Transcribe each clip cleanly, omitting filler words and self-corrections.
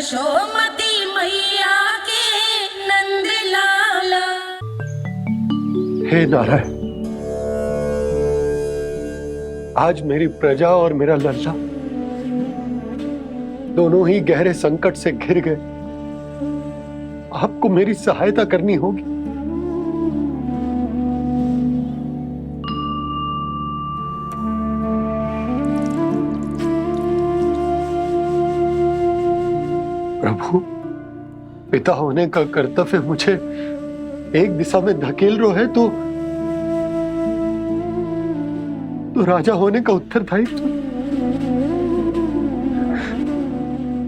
यशोमती मैया के नंद लाला। हे नारायण, आज मेरी प्रजा और मेरा लल्ला दोनों ही गहरे संकट से घिर गए। आपको मेरी सहायता करनी होगी। प्रभु, पिता होने का कर्तव्य मुझे एक दिशा में धकेल रहे है तो राजा होने का उत्तरदायित्व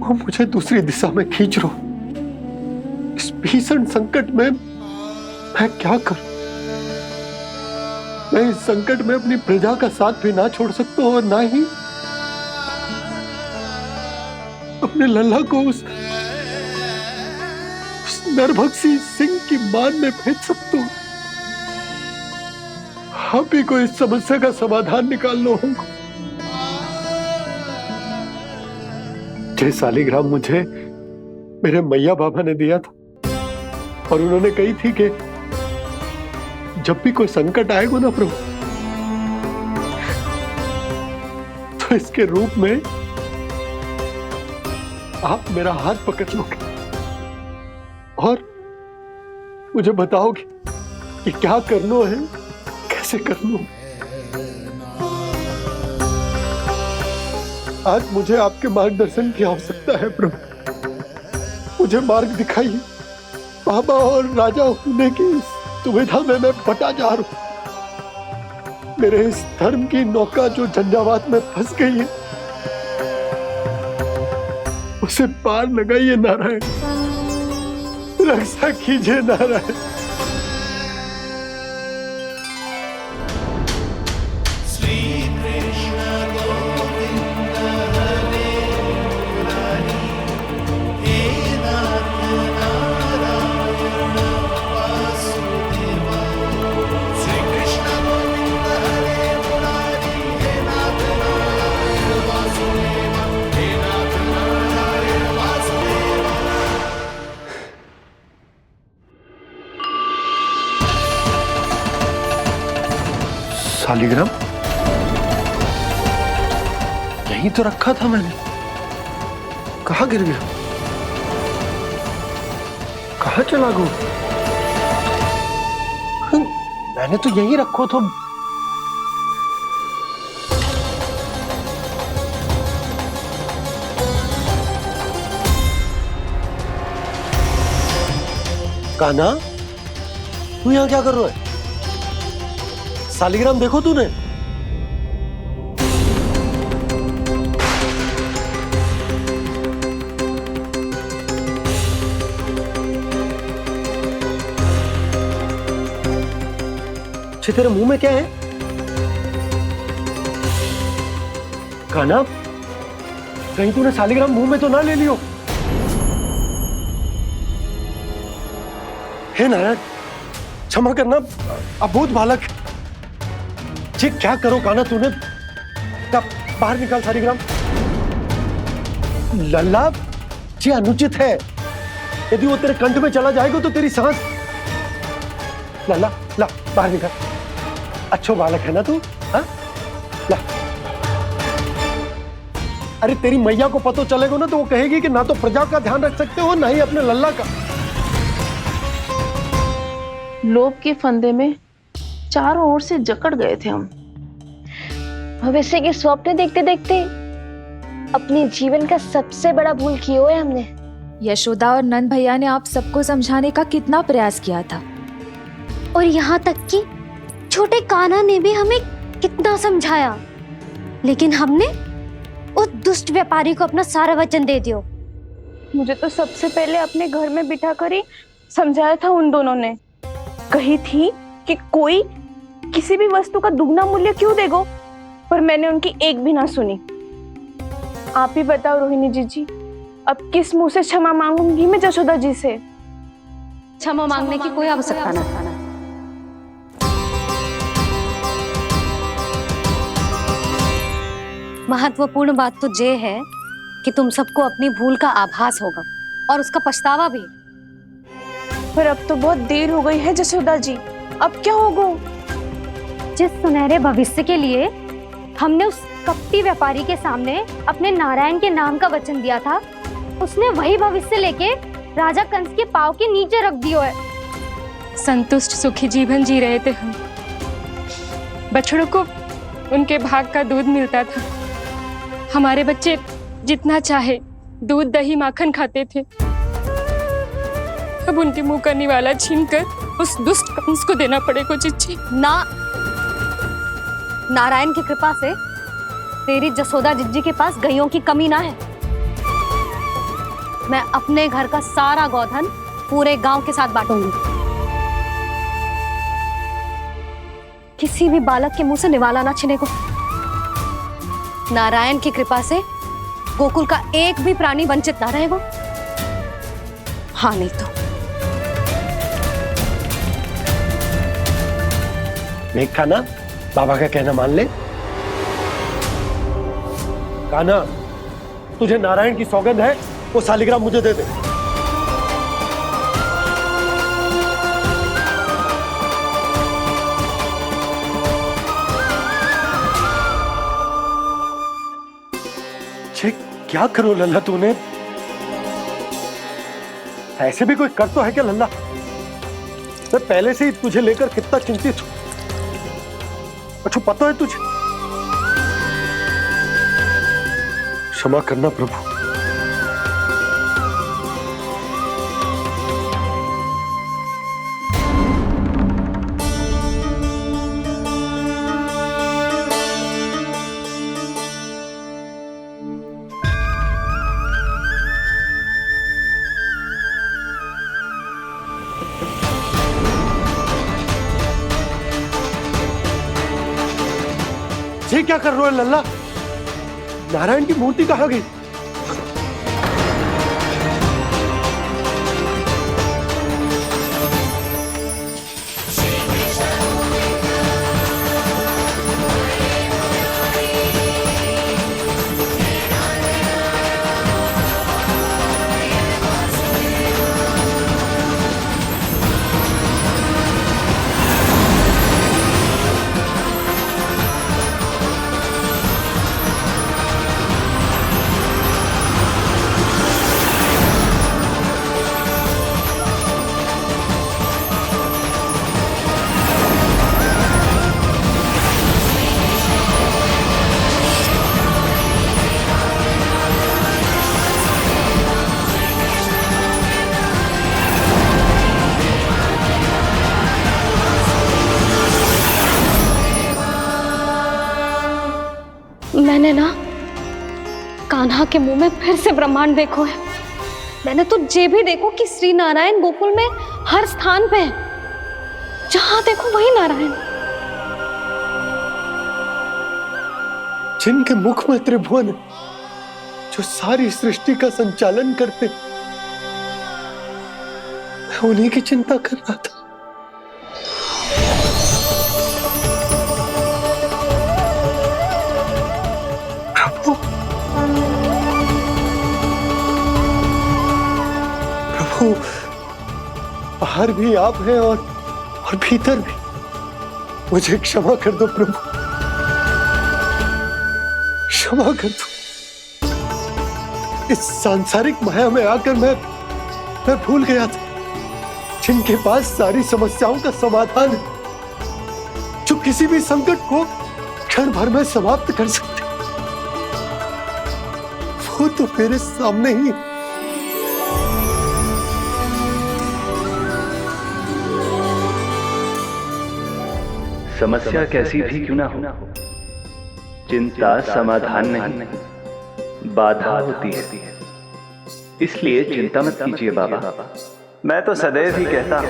वो मुझे दूसरी दिशा में खींच रो। इस भीषण संकट में मैं क्या करूं? मैं इस संकट में अपनी प्रजा का साथ भी ना छोड़ सकता हूं और ना ही अपने लल्ला को उस नरभक्षी सिंह की मान में भेज सकता हूं। आप ही को इस समस्या का समाधान निकालना होगा। जय शालिग्राम मुझे मेरे मैया बाबा ने दिया था और उन्होंने कही थी कि जब भी कोई संकट आएगा ना प्रभु, तो इसके रूप में आप मेरा हाथ पकड़ लोगे और मुझे बताओगे कि क्या करना है, कैसे करना है। आज मुझे आपके मार्गदर्शन की आवश्यकता है प्रभु। मुझे मार्ग दिखाइए। बाबा और राजा होने की सुविधा में मैं बटा जा रहा हूं। मेरे इस धर्म की नौका जो झंझावात में फंस गई है, उसे पार लगाइए नारायण। रक्षा कीजिए नारायण। शालिग्राम यहीं तो रखा था मैंने। कहाँ गिर गया? कहाँ चला गया? मैंने तो यहीं रखो था। कान्हा, तू यहाँ क्या कर रहा है? शालिग्राम देखो तूने? तेरे मुंह में क्या है? कान्हा, कहीं तूने शालिग्राम मुंह में तो ना ले लियो? हे नारायण, क्षमा करना, अबोध बालक। जी क्या करो कान्हा तूने? बाहर निकाल शालिग्राम। लल्ला, जी अनुचित है। यदि वो तेरे कंठ में चला जाएगा तो तेरी सांस। लल्ला, ला बाहर निकाल। अच्छो बालक है ना तू? हाँ, ला। अरे तेरी मैया को पता चलेगा ना तो वो कहेगी कि ना तो प्रजा का ध्यान रख सकते हो ना ही अपने लल्ला का। लोभ के फंदे में चारों ओर से जकड़ गए थे हम। भविष्य के स्वप्न देखते देखते अपने जीवन का सबसे बड़ा भूल किया है हमने। यशोदा और नंद भैया ने आप सबको समझाने का कितना प्रयास किया था, और यहाँ तक कि छोटे कान्हा ने भी हमें कितना समझाया, लेकिन हमने उस दुष्ट व्यापारी को अपना सारा वचन दे दिया। मुझे तो सबसे पहले अपने घर में बिठा कर ही समझाया था उन दोनों ने। कही थी कि कोई किसी भी वस्तु का दुगना मूल्य क्यों देगा, पर मैंने उनकी एक भी ना सुनी। आप ही बताओ रोहिणी जी, अब किस मुंह से क्षमा मांगूंगी मैं जशोदा जी से? क्षमा मांगने की कोई आवश्यकता ना था। महत्वपूर्ण बात तो ये है कि तुम सबको अपनी भूल का आभास होगा और उसका पछतावा भी। पर अब तो बहुत देर हो गई है जसोदा जी, अब क्या होगा? जिस सुनहरे भविष्य के लिए हमने उस कपटी व्यापारी के सामने अपने नारायण के नाम का वचन दिया था, उसने वही भविष्य लेके राजा कंस के पांव के नीचे रख दियो है। संतुष्ट सुखी जीवन जी रहे थे हम। बछड़ों को उनके भाग का दूध मिलता था। हमारे बच्चे जितना चाहे दूध दही माखन खाते थे। अब उनके मुंह का निवाला छीनकर उस दुष्ट कंस को देना पड़ेगा चिच्ची। ना, नारायण की कृपा से तेरी जसोदा जिज्जी के पास गैयों की कमी ना है। मैं अपने घर का सारा गोधन पूरे गांव के साथ बांटूंगी। किसी भी बालक के मुंह से निवाला ना छिने को। नारायण की कृपा से गोकुल का एक भी प्राणी वंचित ना रहेगा। हाँ नहीं तो देख कान्हा, बाबा का कहना मान ले। कान्हा, तुझे नारायण की सौगंध है, वो शालिग्राम मुझे दे दे। क्या करो लल्ला तूने? ऐसे भी कोई कर तो है क्या लल्ला? मैं पहले से ही तुझे लेकर कितना चिंतित हूं। अच्छा पता है तुझे? क्षमा करना प्रभु। ये क्या कर रहे हो लल्ला? नारायण की मूर्ति कहाँ गई? मैंने ना कान्हा के मुंह में फिर से ब्रह्मांड देखो है। मैंने तो ये भी देखो कि श्री नारायण गोकुल में हर स्थान पे है। जहां देखो वही नारायण। जिनके मुख में त्रिभुवन, जो सारी सृष्टि का संचालन करते, मैं उन्हीं की चिंता कर रहा था। प्रभु, बाहर भी आप हैं और भीतर भी। मुझे क्षमा कर दो प्रभु, क्षमा कर दो। इस सांसारिक माया में आकर मैं भूल गया था जिनके पास सारी समस्याओं का समाधान है, जो किसी भी संकट को क्षण भर में समाप्त कर सकते, वो तो मेरे सामने ही है। समस्या कैसी भी क्यों ना हो, चिंता समाधान नहीं, बाधा होती है। इसलिए चिंता मत कीजिए बाबा। मैं तो सदैव ही कहता हूं,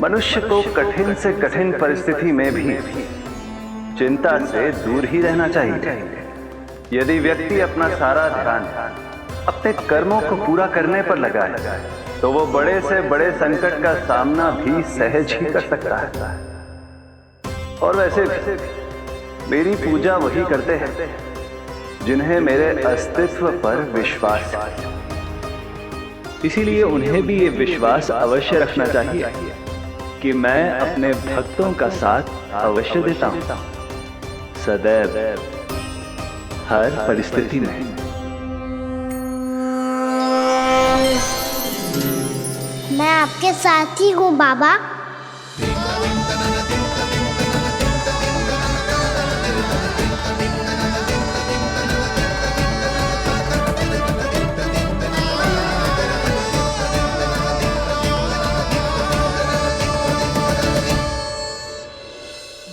मनुष्य को कठिन से कठिन परिस्थिति में भी चिंता से दूर ही रहना चाहिए। यदि व्यक्ति अपना सारा ध्यान अपने कर्मों को पूरा करने पर लगाए, तो वो बड़े से बड़े संकट का सामना भी सहज ही कर सकता है। और वैसे भी मेरी पूजा वही करते हैं जिन्हें मेरे अस्तित्व पर विश्वास है। इसीलिए उन्हें भी ये विश्वास अवश्य रखना चाहिए कि मैं अपने भक्तों का साथ अवश्य देता हूं, सदैव, हर परिस्थिति में। मैं आपके साथ ही हूँ बाबा।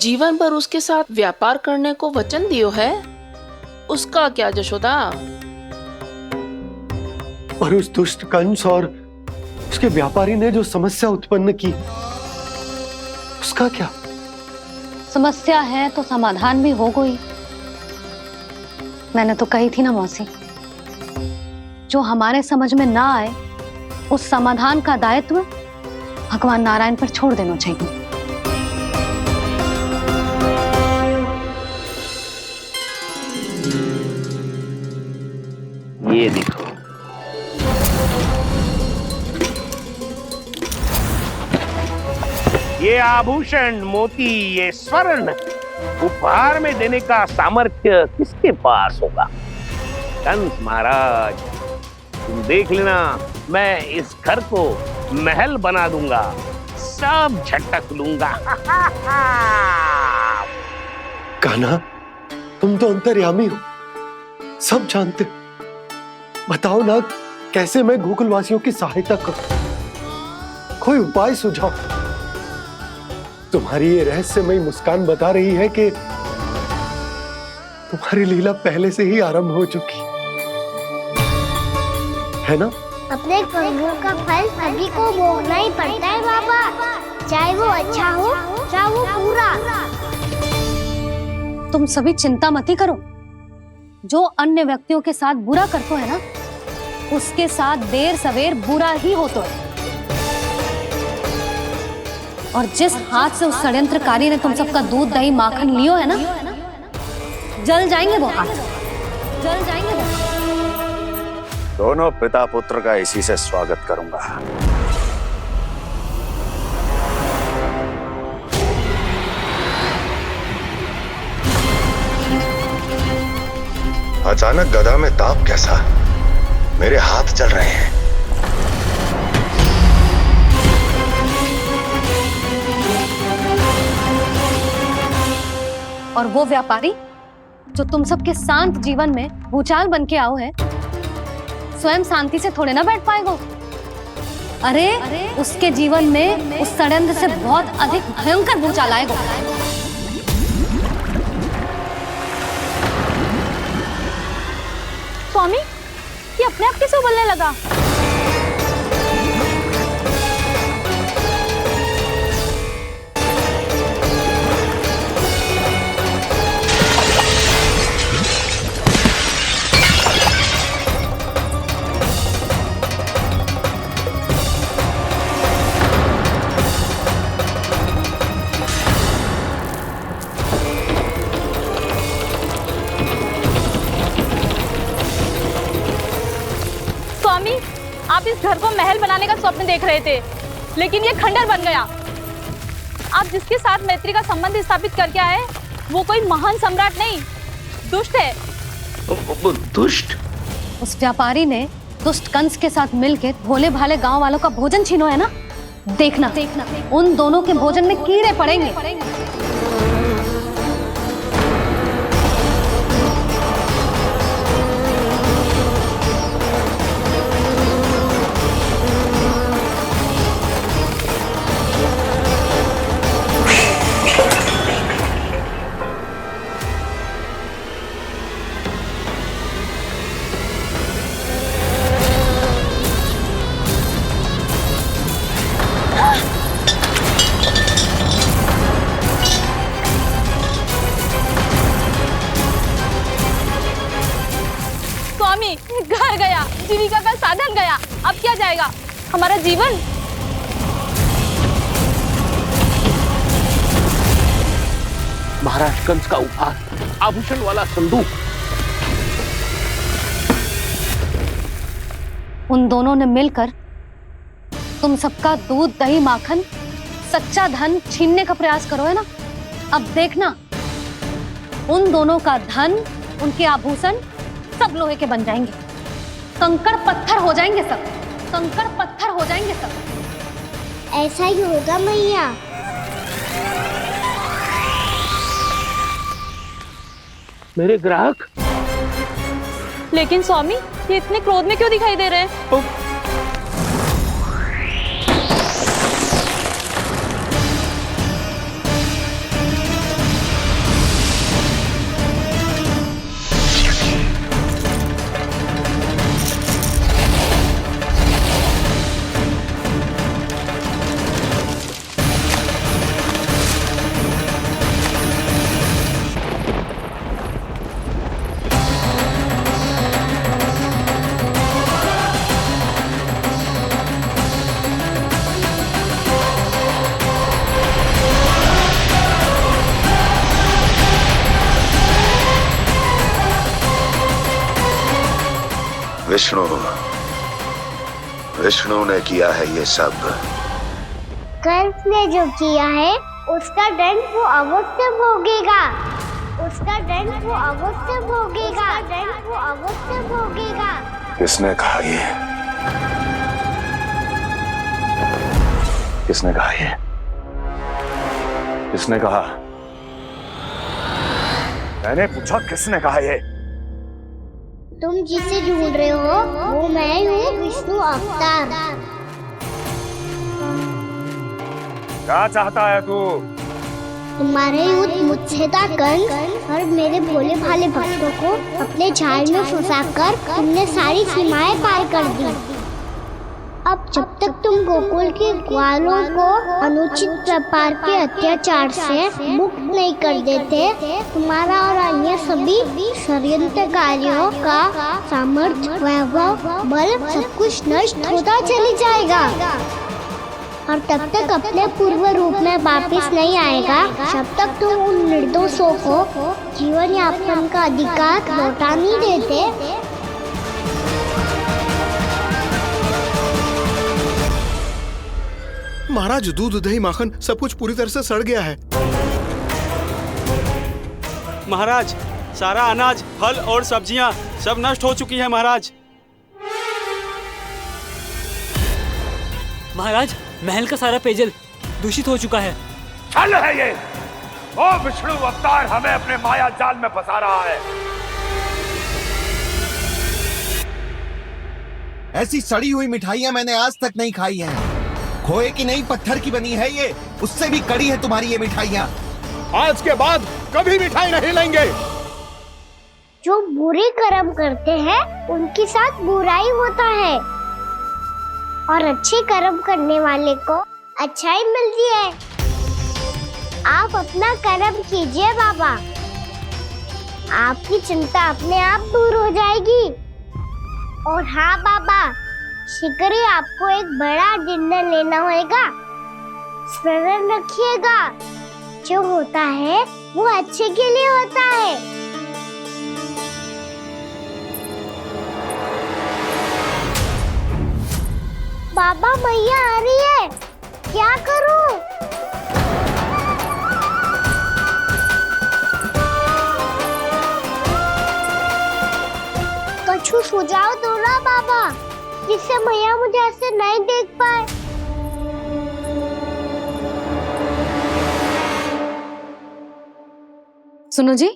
जीवन भर उसके साथ व्यापार करने को वचन दियो है, उसका क्या यशोदा? और उस दुष्ट कंस और उसके व्यापारी ने जो समस्या उत्पन्न की, उसका क्या? समस्या है तो समाधान भी हो गई। मैंने तो कही थी ना मौसी, जो हमारे समझ में ना आए उस समाधान का दायित्व भगवान नारायण पर छोड़ देना चाहिए। ये देखो, ये आभूषण, मोती, ये स्वर्ण उपहार में देने का सामर्थ्य किसके पास होगा? कंस महाराज, तुम देख लेना, मैं इस घर को महल बना दूंगा, सब झटक लूंगा। कान्हा, तुम तो अंतर्यामी हो, सब जानते हो। बताओ ना, कैसे मैं गोकुलवासियों की सहायता करूं? कोई उपाय सुझाओ। तुम्हारी ये रहस्यमयी मुस्कान बता रही है कि तुम्हारी लीला पहले से ही आरंभ हो चुकी है ना? अपने कर्मों का फल सभी को भोगना ही पड़ता है बाबा, चाहे वो अच्छा हो चाहे वो बुरा। तुम सभी चिंता मत करो। जो अन्य व्यक्तियों के साथ बुरा करते है ना, उसके साथ देर सवेर बुरा ही होता है। और जिस हाथ से उस षड्यंत्रकारी ने तुम सबका दूध दही माखन लियो है ना, जल जाएंगे वो हाथ, जल जाएंगे वो। दोनों पिता पुत्र का इसी से स्वागत करूंगा। अचानक गदा में ताप कैसा? मेरे हाथ चल रहे हैं। और वो व्यापारी जो तुम सबके शांत जीवन में भूचाल बन के आओ है, स्वयं शांति से थोड़े ना बैठ पाएगा। अरे उसके जीवन में उस षड्यंत्र से बहुत अधिक भयंकर भूचाल आएगा। स्वामी, ये अपने आप कैसे उबलने लगा? स्वामी, आप इस घर को महल बनाने का स्वप्न देख रहे थे, लेकिन ये खंडर बन गया। आप जिसके साथ मैत्री का संबंध स्थापित करके आए, वो कोई महान सम्राट नहीं, दुष्ट है। दुष्ट? उस व्यापारी ने दुष्ट कंस के साथ मिलकर भोले भाले गांव वालों का भोजन छीनो है ना, देखना उन दोनों के भोजन में कीड़े पड़ेंगे। स्वामी, घर गया, जीविका का साधन गया, अब क्या जाएगा हमारा जीवन? महाराज कंस का उपहार, आभूषण वाला संदूक, उन दोनों ने मिलकर तुम सबका दूध दही माखन सच्चा धन छीनने का प्रयास करो, है ना? अब देखना, उन दोनों का धन, उनके आभूषण सब लोहे के बन जाएंगे, कंकड़ पत्थर हो जाएंगे सब, कंकड़ पत्थर हो जाएंगे सब। ऐसा ही होगा मैया। मेरे ग्राहक। लेकिन स्वामी, ये इतने क्रोध में क्यों दिखाई दे रहे हैं? विष्णु, विष्णु ने किया है ये सब। कंस ने जो किया है उसका दंड वो अवश्य भोगेगा, उसका दंड वो अवश्य भोगेगा, दंड वो अवश्य भोगेगा। किसने कहा ये? किसने कहा ये? किसने कहा? मैंने पूछा किसने कहा ये? तुम जिसे ढूंढ रहे हो वो मैं हूँ, विष्णु अवतार। क्या चाहता है तू? तुम्हारे युद्ध मुझसे था कंस, और मेरे भोले भाले भक्तों को अपने जाल में फंसाकर तुमने सारी सीमाएं पार कर दी। अब जब तक तुम गोकुल के ग्वालों को अनुचित प्रकार के अत्याचार से मुक्त नहीं कर देते, तुम्हारा और अन्य सभी षड्यंत्रकारियों का सामर्थ्य, वैभव, बल सब कुछ नष्ट होता चली जाएगा, और तब तक अपने पूर्व रूप में वापस नहीं आएगा जब तक तुम उन निर्दोषों को जीवन यापन का अधिकार लौटा नहीं देते। महाराज, दूध दही माखन सब कुछ पूरी तरह से सड़ गया है। महाराज, सारा अनाज, फल और सब्जियां सब नष्ट हो चुकी हैं महाराज। महाराज, महल का सारा पेयजल दूषित हो चुका है। छल है ये। ओ विष्णु अवतार हमें अपने माया जाल में फंसा रहा है। ऐसी सड़ी हुई मिठाइयां मैंने आज तक नहीं खाई हैं। खोए की नहीं, पत्थर की बनी है ये, उससे भी कड़ी है तुम्हारी ये मिठाइयां। आज के बाद कभी मिठाई नहीं लेंगे। जो बुरे कर्म करते हैं उनके साथ बुराई होता है, और अच्छे कर्म करने वाले को अच्छाई मिलती है। आप अपना कर्म कीजिए बाबा, आपकी चिंता अपने आप दूर हो जाएगी। और हाँ बाबा, शीघ्र ही आपको एक बड़ा निर्णय लेना होगा। स्मरण रखिएगा, जो होता है वो अच्छे के लिए होता है। बाबा, मैया आ रही है, क्या करूं? कुछ सुझाव दो ना बाबा, जिससे मैया मुझे ऐसे नहीं देख पाए। सुनो जी,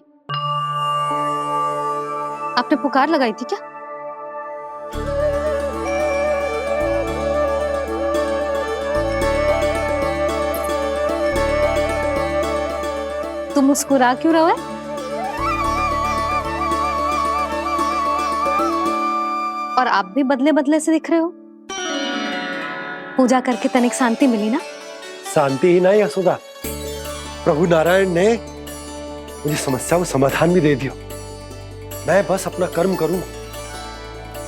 आपने पुकार लगाई थी क्या? तुम मुस्कुरा क्यों रहे हो? और आप भी बदले बदले से दिख रहे हो। पूजा करके तनिक शांति मिली ना? शांति ही नहीं यशोदा, प्रभु नारायण ने मुझे समस्या को समाधान भी दे दिया। मैं बस अपना कर्म करूं।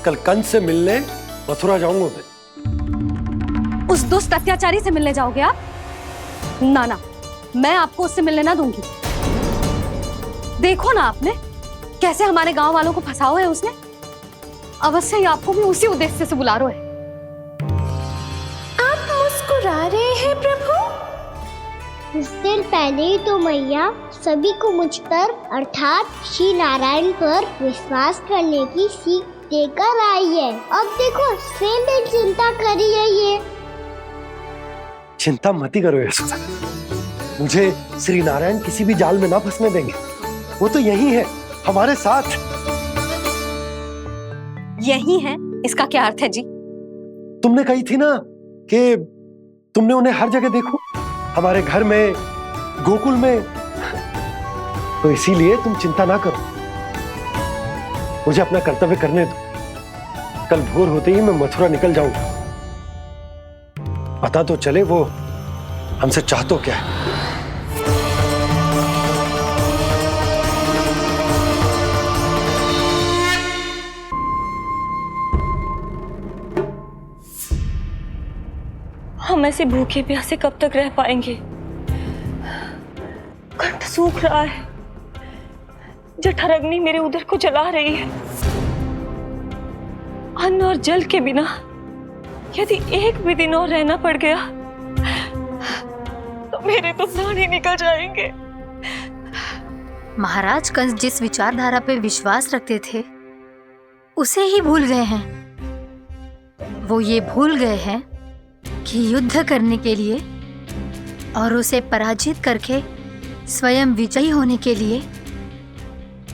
कल कंस से मिलने मथुरा जाऊंगा मैं। उस दुष्ट अत्याचारी से मिलने जाओगे आप? ना ना, मैं आपको उससे मिलने ना दूंगी। देखो ना आपने कैसे हमारे गांव वालों को फंसाओ है उसने। अवश्य ही आपको भी उसी उद्देश्य से बुला रहे हैं। आप मुस्कुरा रहे हैं प्रभु? कुछ देर पहले ही तो मैया सभी को मुझ पर अर्थात श्री नारायण पर विश्वास करने की सीख देकर आई है। अब देखो स्वयं भी चिंता करी है ये। चिंता मत ही करो यशोदा, मुझे श्री नारायण किसी भी जाल में ना फंसने देंगे। वो तो यही है हमारे साथ। यही है, इसका क्या अर्थ है जी? तुमने कही थी ना कि तुमने उन्हें हर जगह देखो, हमारे घर में, गोकुल में, तो इसीलिए तुम चिंता ना करो, मुझे अपना कर्तव्य करने दो। कल भोर होते ही मैं मथुरा निकल जाऊंगा। पता तो चले वो हमसे चाहतो क्या है। हम ऐसे भूखे प्यासे कब तक रह पाएंगे? कंठ सूख रहा है, जठराग्नि मेरे उदर को जला रही है। अन्न और जल के बिना यदि एक भी दिन और रहना पड़ गया तो मेरे तो प्राण ही निकल जाएंगे। महाराज कंस जिस विचारधारा पे विश्वास रखते थे उसे ही भूल गए हैं। वो ये भूल गए हैं कि युद्ध करने के लिए और उसे पराजित करके स्वयं विजयी होने के लिए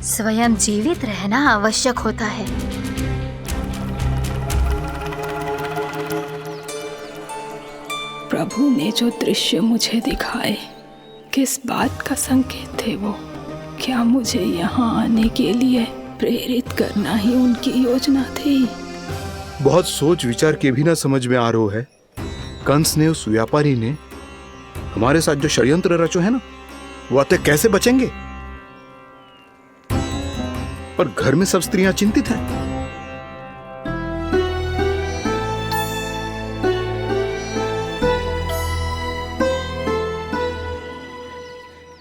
स्वयं जीवित रहना आवश्यक होता है। प्रभु ने जो दृश्य मुझे दिखाए, किस बात का संकेत थे वो? क्या मुझे यहाँ आने के लिए प्रेरित करना ही उनकी योजना थी? बहुत सोच विचार के भी ना समझ में आ रहा है। कंस ने, उस व्यापारी ने हमारे साथ जो षड्यंत्र रचो है ना, वो आते कैसे बचेंगे? पर घर में सब स्त्रियां चिंतित हैं।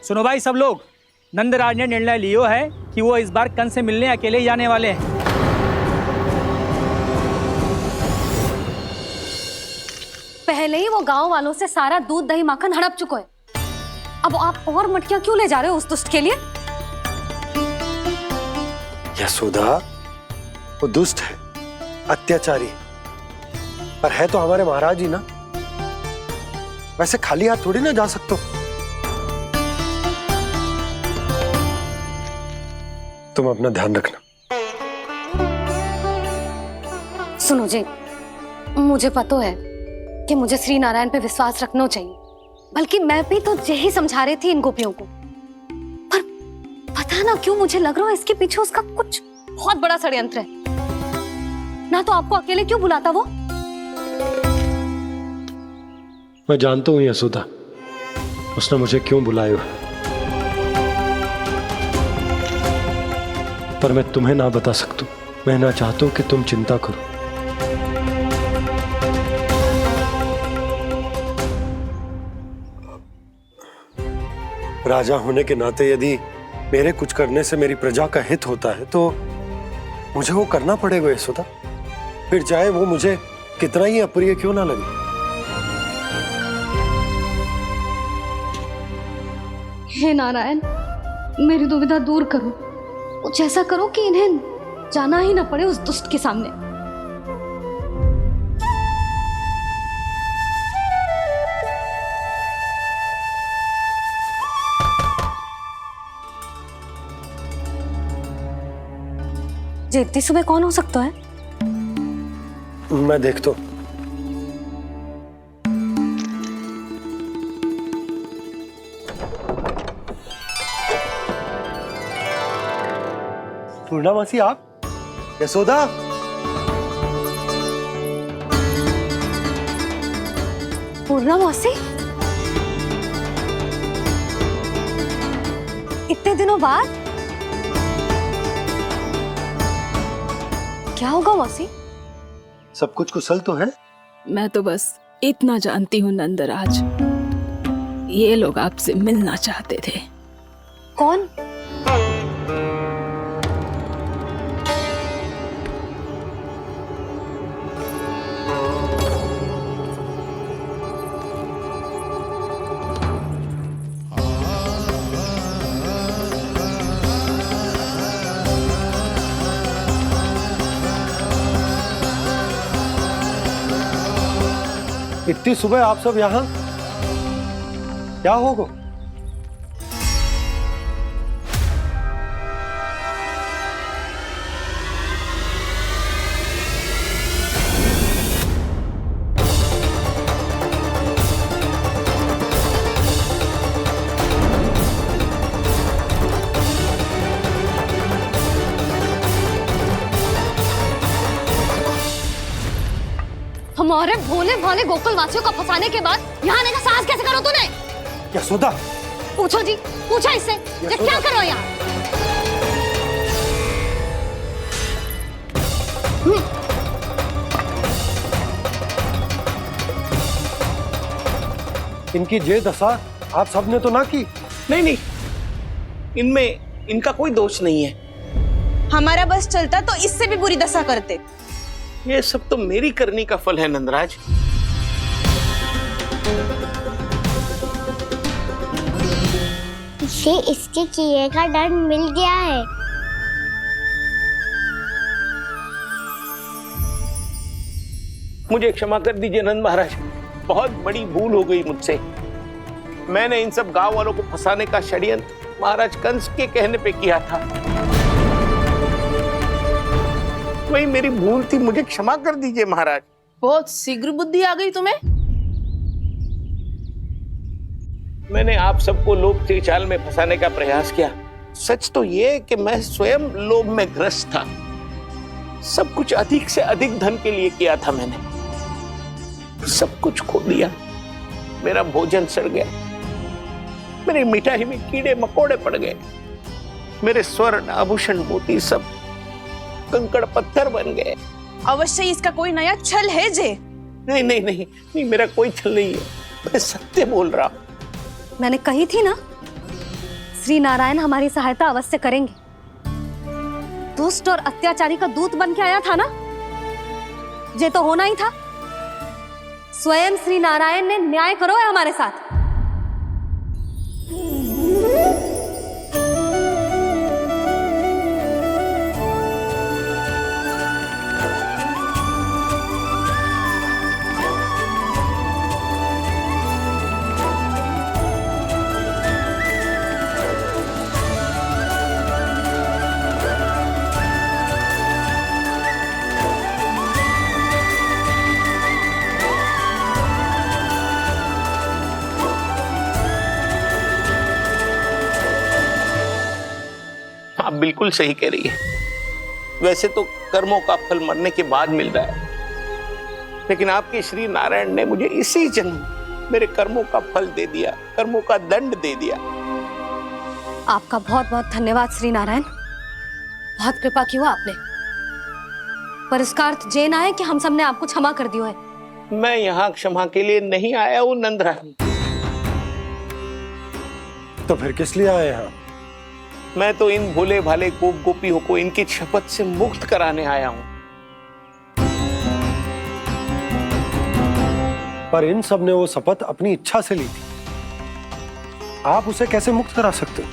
सुनो भाई सब लोग, नंदराज ने निर्णय लियो है कि वो इस बार कंस से मिलने अकेले ही जाने वाले हैं। पहले ही वो गांव वालों से सारा दूध दही माखन हड़प चुके हैं। अब आप और मटकियां क्यों ले जा रहे हो उस दुष्ट के लिए? यशोदा, वो दुष्ट है, अत्याचारी, पर है तो हमारे महाराज ही ना। वैसे खाली हाथ थोड़ी ना जा सकते। तुम अपना ध्यान रखना। सुनो जी, मुझे पता है कि मुझे श्री नारायण पे विश्वास रखना चाहिए, बल्कि मैं भी तो यही समझा रही थी इन गोपियों को। पर पता ना क्यों मुझे लग रहा है इसके पीछे उसका कुछ बहुत बड़ा षड्यंत्र है। ना तो आपको अकेले क्यों बुलाता वो? मैं जानता हूं यशोदा, उसने मुझे क्यों बुलाया है, पर मैं तुम्हें ना बता सकता। मैं ना चाहता हूं कि तुम चिंता करो। राजा होने के नाते यदि मेरे कुछ करने से मेरी प्रजा का हित होता है तो मुझे वो करना पड़ेगा यशोदा, फिर चाहे वो मुझे कितना ही अप्रिय क्यों ना लगे। हे नारायण, मेरी दुविधा दूर करो। कुछ ऐसा करो कि इन्हें जाना ही ना पड़े उस दुष्ट के सामने। जी इतनी सुबह कौन हो सकता है? मैं देखता हूं। पूर्णामासी, आप? यशोदा, पूर्णामासी, इतने दिनों बाद? क्या होगा मौसी? सब कुछ कुशल तो है? मैं तो बस इतना जानती हूँ नंदराज, ये लोग आपसे मिलना चाहते थे। कौन? इतनी सुबह आप सब यहाँ? क्या होगा? हमारे भोले भाले गोकुल वासियों को फंसाने के बाद यहाँ आने का साहस कैसे करो तूने? यशोदा, पूछो जी, पूछो इससे कि क्या करो यहाँ? इनकी ये दशा आप सबने तो ना की? नहीं नहीं, इनमें इनका कोई दोष नहीं है। हमारा बस चलता तो इससे भी बुरी दशा करते। ये सब तो मेरी करनी का फल है नंदराज। इसे इसके किए का दंड मिल गया है। मुझे क्षमा कर दीजिए नंद महाराज, बहुत बड़ी भूल हो गई मुझसे। मैंने इन सब गांव वालों को फंसाने का षड्यंत्र महाराज कंस के कहने पे किया था। वही मेरी भूल थी, मुझे क्षमा कर दीजिए महाराज। बहुत शीघ्र बुद्धि आ गई तुम्हें। मैंने आप सबको लोभ के जाल में फंसाने का प्रयास किया। सच तो ये कि मैं स्वयं लोभ में ग्रस्त था। सब कुछ अधिक से अधिक धन के लिए किया था मैंने। सब कुछ खो दिया। मेरा भोजन सड़ गया, मेरी मिठाई में कीड़े मकोड़े पड़ गए, मेरे स्वर्ण आभूषण मोती सब कंकड़ पत्थर बन गए। अवश्य इसका कोई नया छल है जे। नहीं नहीं नहीं नहीं, मेरा कोई छल नहीं है, मैं सत्य बोल रहा हूं। मैंने कही थी ना, श्री नारायण हमारी सहायता अवश्य करेंगे। दुष्ट और अत्याचारी का दूत बन के आया था ना, ये तो होना ही था। स्वयं श्री नारायण ने न्याय करो है हमारे साथ। आप बिल्कुल सही कह रही है। वैसे तो कर्मों का फल मरने के बाद मिल रहा है, लेकिन आपके श्री नारायण ने मुझे इसी जन्म मेरे कर्मों का फल दे दिया, कर्मों का दंड दे दिया। आपका बहुत बहुत धन्यवाद श्री नारायण, बहुत कृपा की हो आपने। पर इसका अर्थ ये ना है कि हम सबने आपको क्षमा कर दिया है। मैं यहाँ क्षमा के लिए नहीं आया हूँ नंदरानी। तो फिर किस लिए आए हैं? मैं तो इन भोले भाले गोप गोपियों को इनकी शपथ से मुक्त कराने आया हूं। पर इन सब ने वो शपथ अपनी इच्छा से ली थी, आप उसे कैसे मुक्त करा सकते?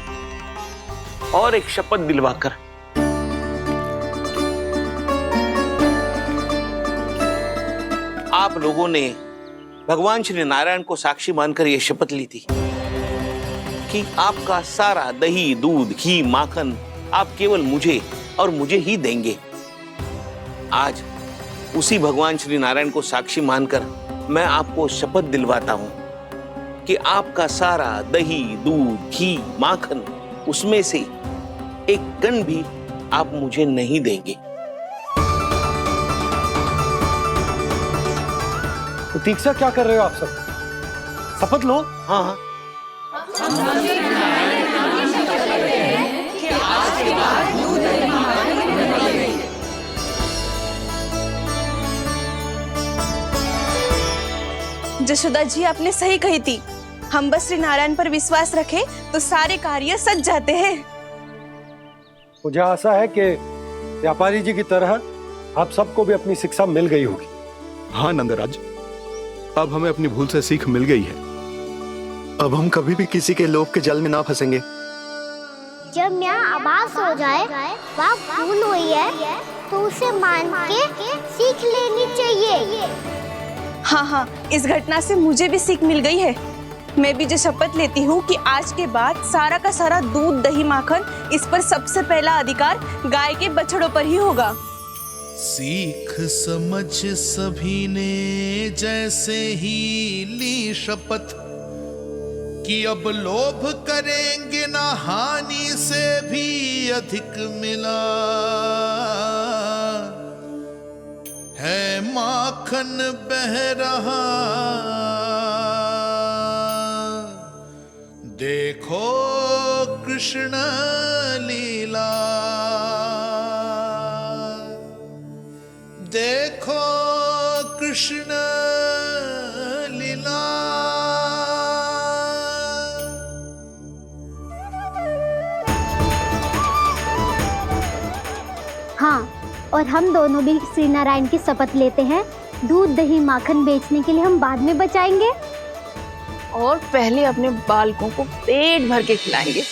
और एक शपथ दिलवाकर। आप लोगों ने भगवान श्री नारायण को साक्षी मानकर यह शपथ ली थी कि आपका सारा दही, दूध, घी, माखन आप केवल मुझे और मुझे ही देंगे। आज उसी भगवान श्री नारायण को साक्षी मानकर मैं आपको शपथ दिलवाता हूं कि आपका सारा दही, दूध, घी, माखन उसमें से एक कण भी आप मुझे नहीं देंगे। प्रतीक्षा क्या कर रहे हो आप सब? शपथ लो। हाँ हाँ, जशोदा जी आपने सही कही थी। हम बस श्री नारायण पर विश्वास रखें तो सारे कार्य सज जाते हैं। मुझे आशा है कि व्यापारी जी की तरह आप सबको भी अपनी शिक्षा मिल गई होगी। हाँ नंदराज, अब हमें अपनी भूल से सीख मिल गई है। अब हम कभी भी किसी के लोभ के जल में ना फंसेंगे। जब यहाँ आभास हो जाए वह भूल हुई है तो उसे मान के सीख लेनी चाहिए। हाँ हाँ, इस घटना से मुझे भी सीख मिल गई है। मैं भी जो शपथ लेती हूँ कि आज के बाद सारा का सारा दूध दही माखन इस पर सबसे पहला अधिकार गाय के बछड़ों पर ही होगा। सीख समझ सभी ने जैसे ही ली शपथ कि अब लोभ करेंगे ना हानि से भी अधिक मिला है माखन बह रहा देखो कृष्ण लीला देखो कृष्ण लीला। हाँ, और हम दोनों भी श्री नारायण की शपथ लेते हैं, दूध दही माखन बेचने के लिए हम बाद में बचाएंगे और पहले अपने बालकों को पेट भर के खिलाएंगे।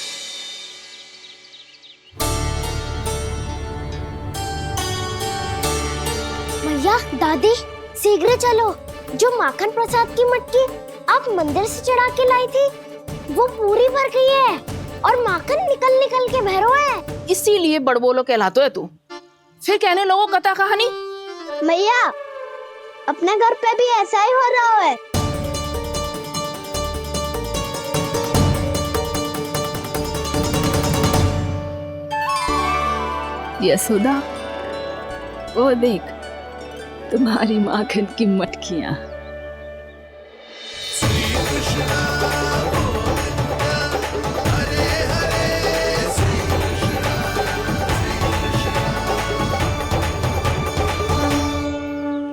भैया दादी शीघ्र चलो, जो माखन प्रसाद की मटकी आप मंदिर से चढ़ा के लाई थी वो पूरी भर गई है और माखन निकल निकल के भरो है। इसीलिए बड़बोलो कहलाते है तू। फिर कहने लोगों कथा कहानी। भैया अपने घर पे भी ऐसा ही हो रहा है। यशोदा, वो देख तुम्हारी माखन की मटकियां।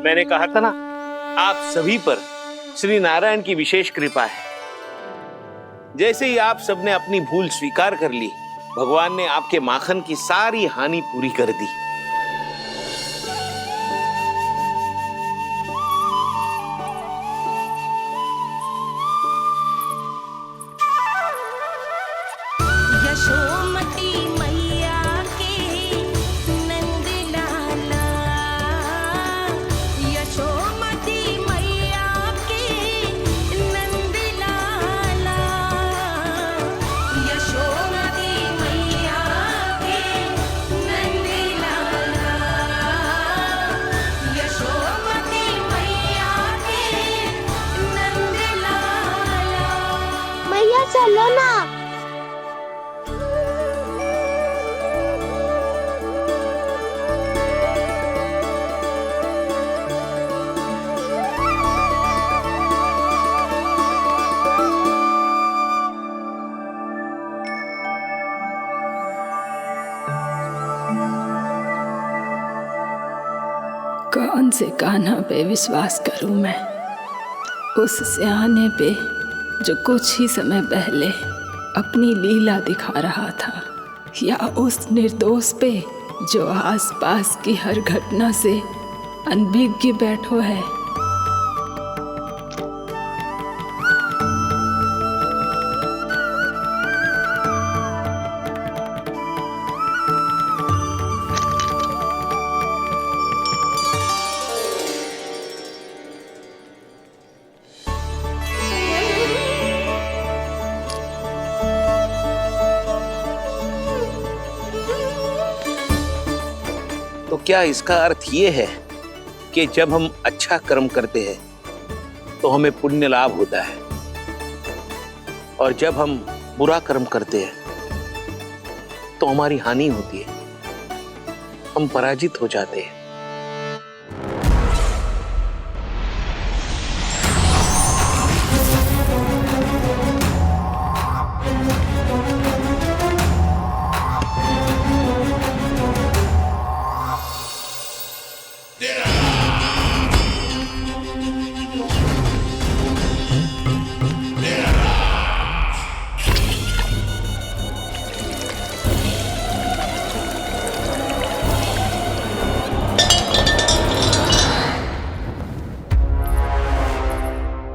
मैंने कहा था ना, आप सभी पर श्री नारायण की विशेष कृपा है। जैसे ही आप सबने अपनी भूल स्वीकार कर ली, भगवान ने आपके माखन की सारी हानि पूरी कर दी। यशोमती मैया के नंद लाला, यशोमती मैया के नंद लाला, यशोमती मैया के नंद लाला, यशोमती मैया के नंद लाला। मैया चलो ना। कौन से कान्हा पे विश्वास करूं मैं, उस सियाने पे जो कुछ ही समय पहले अपनी लीला दिखा रहा था, या उस निर्दोष पे जो आसपास की हर घटना से अनभिज्ञ बैठो है। तो क्या इसका अर्थ ये है कि जब हम अच्छा कर्म करते हैं तो हमें पुण्य लाभ होता है, और जब हम बुरा कर्म करते हैं तो हमारी हानि होती है, हम पराजित हो जाते हैं।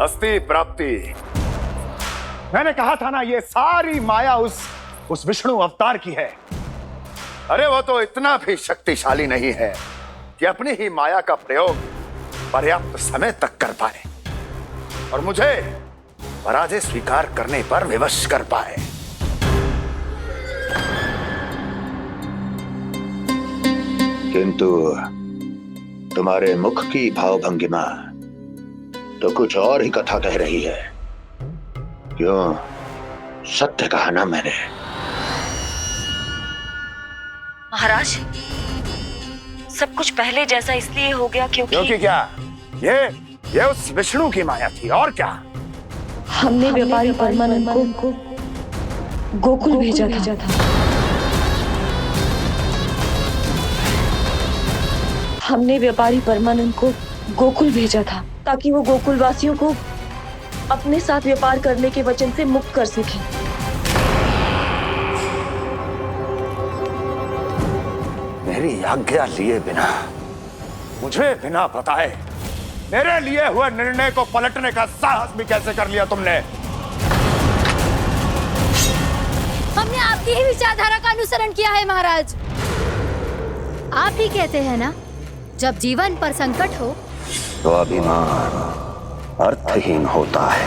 अस्ति प्राप्ति। मैंने कहा था ना, ये सारी माया उस विष्णु अवतार की है। अरे वो तो इतना भी शक्तिशाली नहीं है कि अपनी ही माया का प्रयोग पर्याप्त समय तक कर पाए। और मुझे पराजय स्वीकार करने पर विवश कर पाए। किंतु तुम्हारे मुख की भावभंगिमा तो कुछ और ही कथा कह रही है। क्यों? सत्य कहा ना मैंने। महाराज, सब कुछ पहले जैसा इसलिए हो गया क्योंकि क्या? ये उस विष्णु की माया थी, और क्या? हमने व्यापारी परमानंद को गोकुल भेजा था। हमने व्यापारी परमानंद को गोकुल भेजा था ताकि वो गोकुल वासियों को अपने साथ व्यापार करने के वचन से मुक्त कर सके। मेरी आज्ञा लिए बिना, मुझे बिना बताए मेरे लिए हुए निर्णय को पलटने का साहस भी कैसे कर लिया तुमने? हमने आपकी ही विचारधारा का अनुसरण किया है महाराज। आप ही कहते हैं ना, जब जीवन पर संकट हो तो अभिमान अर्थहीन होता है,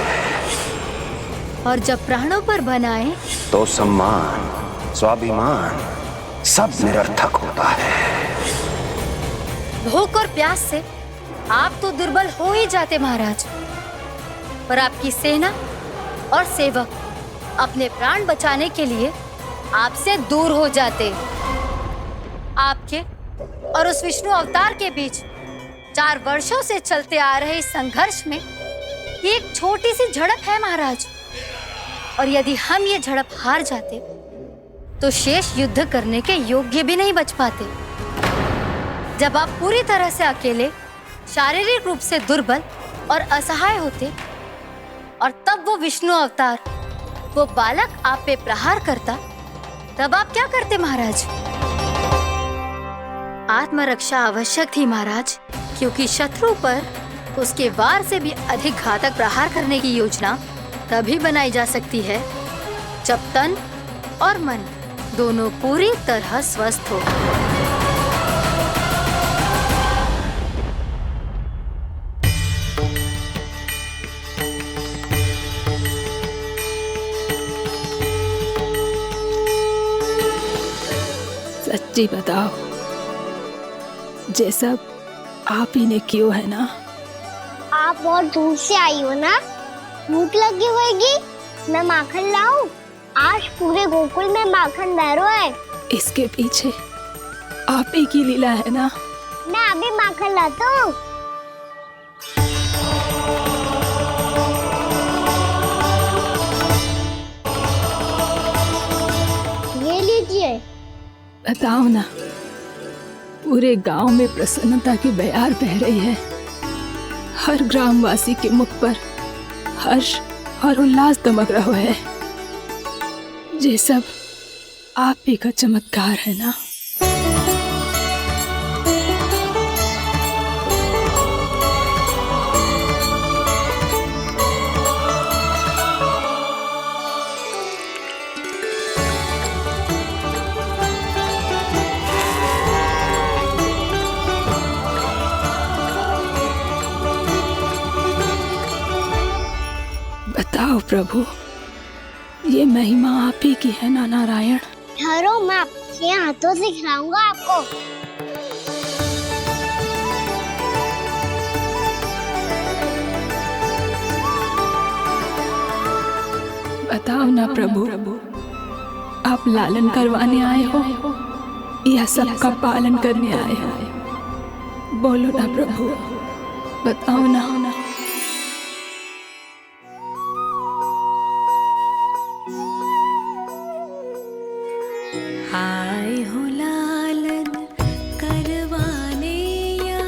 और जब प्राणों पर बनाए तो सम्मान स्वाभिमान सब निरर्थक होता है। भूख और प्यास से आप तो दुर्बल हो ही जाते महाराज, पर आपकी सेना और सेवक अपने प्राण बचाने के लिए आपसे दूर हो जाते। आपके और उस विष्णु अवतार के बीच 4 वर्षों से चलते आ रहे इस संघर्ष में ये एक छोटी सी झड़प है महाराज, और यदि हम ये झड़प हार जाते तो शेष युद्ध करने के योग्य भी नहीं बच पाते। जब आप पूरी तरह से अकेले, शारीरिक रूप से दुर्बल और असहाय होते, और तब वो विष्णु अवतार, वो बालक आप पे प्रहार करता, तब आप क्या करते महाराज? आत्मरक्षा आवश्यक थी महाराज, क्योंकि शत्रु पर उसके वार से भी अधिक घातक प्रहार करने की योजना तभी बनाई जा सकती है जब तन और मन दोनों पूरी तरह स्वस्थ हो। सच्ची बताओ, ये सब आप ही ने क्यों है ना? आप बहुत दूर से आई हो ना, भूख लगी होगी। मैं माखन लाऊं? आज पूरे गोकुल में माखन बह रहा है। इसके पीछे आप ही की लीला है ना? मैं अभी माखन लाता हूँ। ये लीजिए। बताओ ना, पूरे गांव में प्रसन्नता की बयार बह रही है। हर ग्रामवासी के मुख पर हर्ष और उल्लास दमक रहा है। ये सब आप ही का चमत्कार है ना? बताओ प्रभु, ये महिमा आप ही की है ना नारायण? ठहरो, मैं आपके हाथों से खिलाऊंगा आपको। बताओ ना प्रभु, आप लालन करवाने आए हो या सबका पालन करने आए हो? बोलो ना प्रभु, बताओ ना। आए हो लालन करवाने या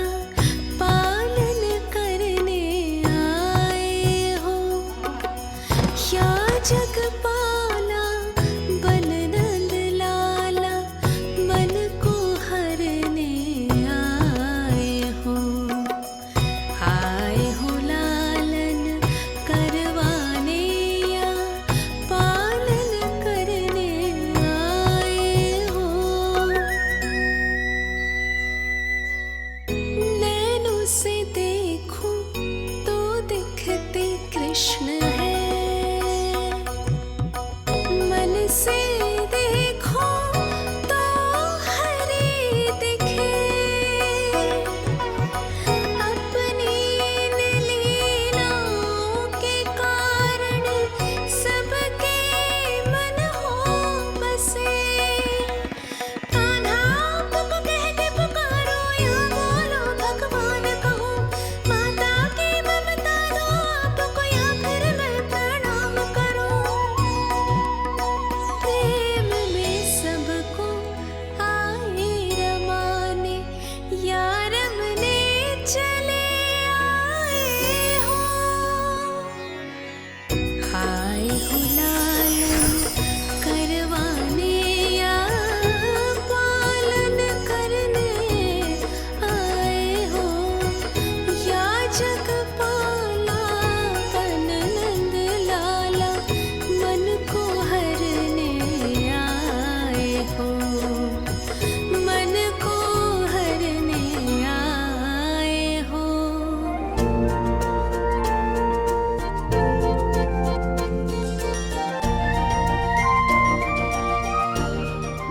पालन करने आए हो, या जगपाला बन नंद लाला मन को हरने आए हो। आए हो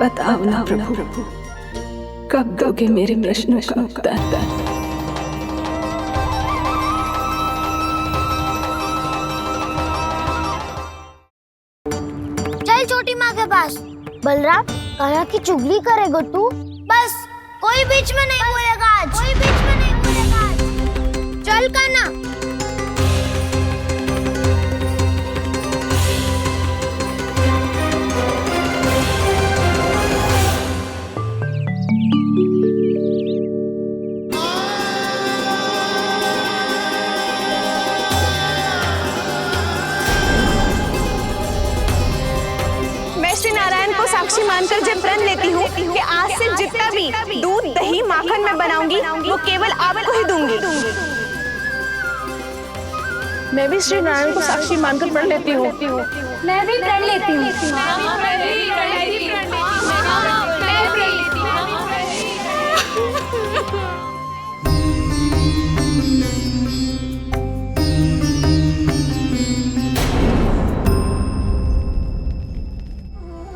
बताओ ना प्रभु, कब दोगे मेरे प्रश्नों का उत्तर? चल छोटी माँ के पास। बलराम, कान्हा की चुगली करेगा तू? बस, कोई बीच में नहीं बोलेगा आज। कोई बीच में नहीं बोलेगा आज। चल कान्हा। श्री नारायण को साक्षी मानकर जब प्रण लेती हूँ कि आज से जितना भी दूध, दही, माखन मैं बनाऊंगी वो केवल आपको ही दूंगी। मैं भी श्री नारायण को साक्षी मानकर प्रण लेती हूँ। मैं भी प्रण लेती हूँ।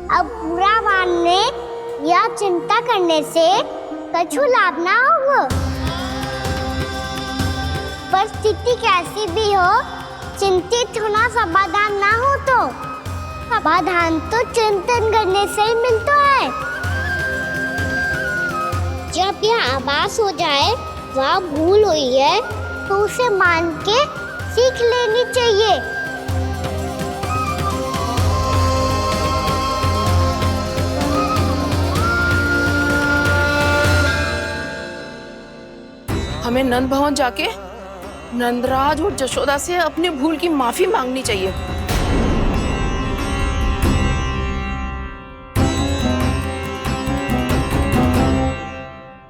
अब बुरा मानने या चिंता करने से कछु लाभ ना होगा। परिस्थिति कैसी भी हो, चिंतित होना समाधान ना हो तो समाधान तो चिंतन करने से ही मिलता है। जब यह आभास हो जाए वह भूल हुई है तो उसे मान के सीख लेनी चाहिए। हमें नंद भवन जाके नंदराज और जशोदा से अपनी भूल की माफी मांगनी चाहिए।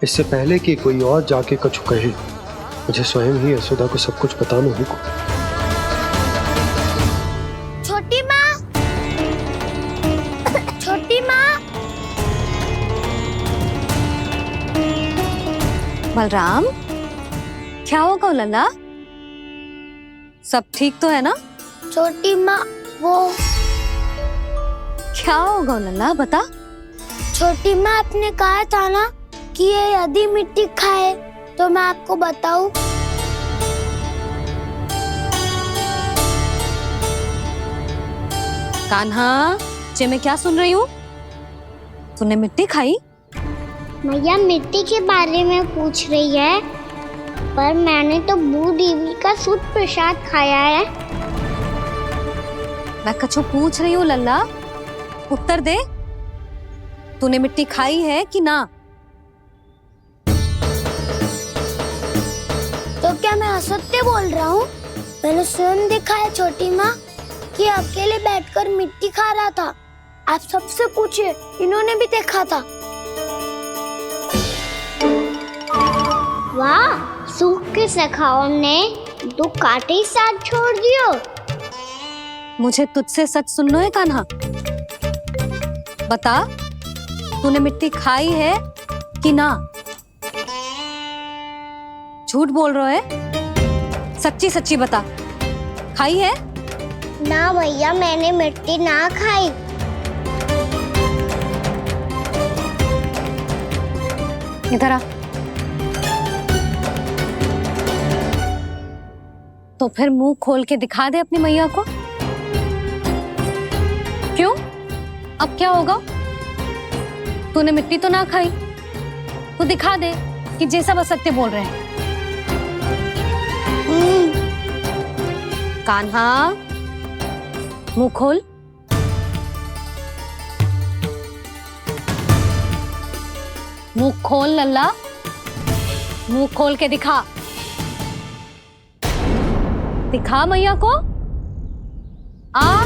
इससे पहले कि कोई और जाके कछु कहे, मुझे स्वयं ही यशोदा को सब कुछ बताना होगा। छोटी माँ, छोटी माँ। बलराम, क्या होगा लल्ला? सब ठीक तो है ना? छोटी माँ, वो क्या होगा लल्ला, बता। छोटी माँ, आपने कहा था ना कि ये यदि मिट्टी खाए तो मैं आपको बताऊं। कान्हा, जे मैं क्या सुन रही हूँ? तूने मिट्टी खाई? मैया मिट्टी के बारे में पूछ रही है, पर मैंने तो भू देवी का शुद्ध प्रसाद खाया है। मैं कछु पूछ रही हूँ लल्ला, उत्तर दे। तूने मिट्टी खाई है कि ना? तो क्या मैं असत्य बोल रहा हूँ? मैंने स्वयं देखा है छोटी माँ कि अकेले बैठकर मिट्टी खा रहा था। आप सबसे पूछिए, इन्होंने भी देखा था। वाह, सूख के सखाओं ने दो कांटे ही साथ छोड़ दियो। मुझे तुझसे सच सुनना है कान्हा। बता, तूने मिट्टी खाई है कि ना? झूठ बोल रहा है, सच्ची सच्ची बता, खाई है? ना भैया, मैंने मिट्टी ना खाई। इधर आ। तो फिर मुंह खोल के दिखा दे अपनी मैया को। क्यों? अब क्या होगा? तूने मिट्टी तो ना खाई, तो दिखा दे कि जैसा बस सत्य बोल रहे हैं। कान्हा, मुंह खोल। मुंह खोल लल्ला, मुंह खोल के दिखा। दिखा मैया को। आ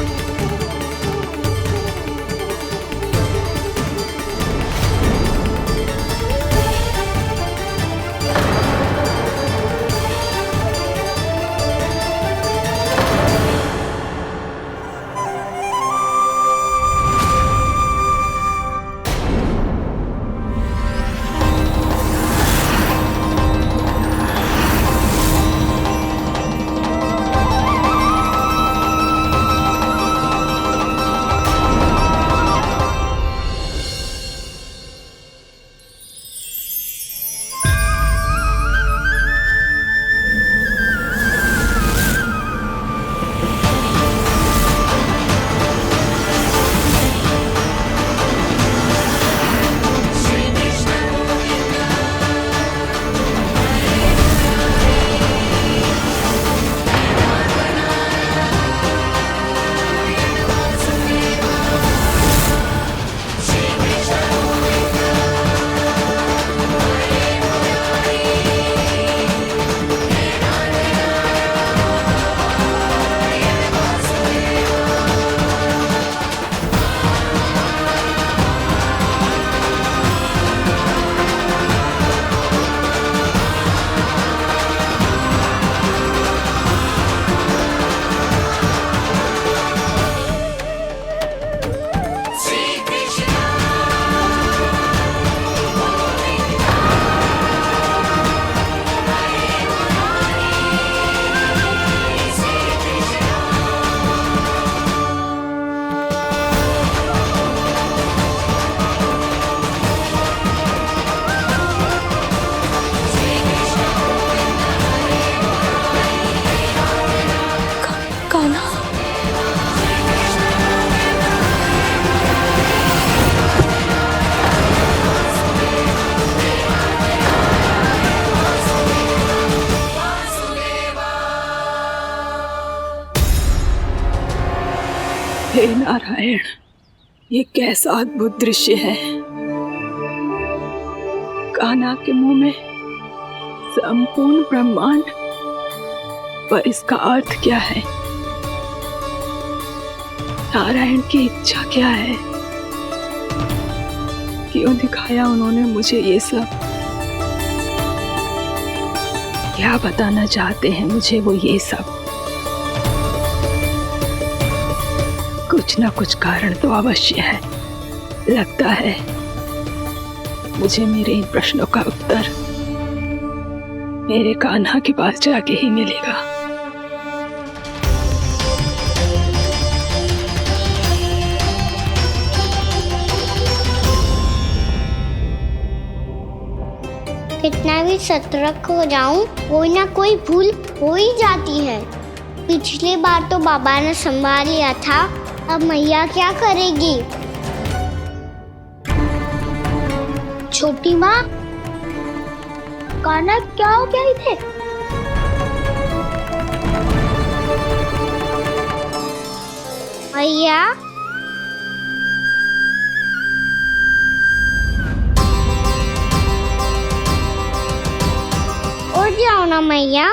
हे नारायण, ये कैसा अद्भुत दृश्य है। कान्हा के मुंह में संपूर्ण ब्रह्मांड, पर इसका अर्थ क्या है? नारायण की इच्छा क्या है? क्यों दिखाया उन्होंने मुझे ये सब? क्या बताना चाहते हैं मुझे वो ये सब? कुछ ना कुछ कारण तो अवश्य है। लगता है मुझे मेरे इन प्रश्नों का उत्तर मेरे कान्हा के पास जाके ही मिलेगा। कितना भी सतर्क हो जाऊं, कोई ना कोई भूल हो ही जाती है। पिछली बार तो बाबा ने संभाल लिया था, अब मैया क्या करेगी? छोटी माँ, कान्हा क्या हो गया इधर? मैया, उठ जाओ ना मैया।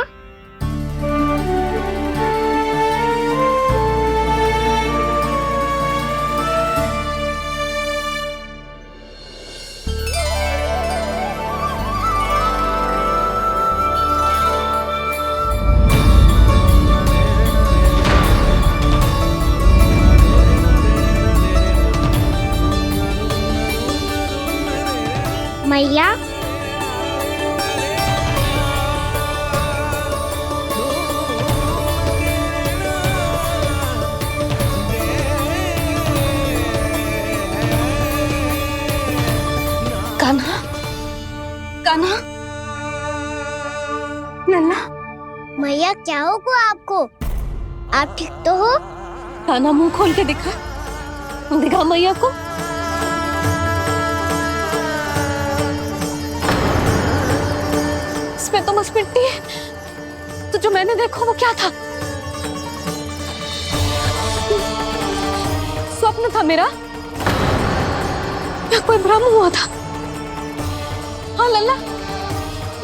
मैया, कान्हा, कान्हा, लल्ला। मैया क्या होगा आपको? आप ठीक तो हो? कान्हा, मुंह खोल के दिखा, दिखा मैया को। इसमें तो बस मिट्टी है, तो जो मैंने देखा वो क्या था? स्वप्न था मेरा या कोई भ्रम हुआ था? हाँ लल्ला,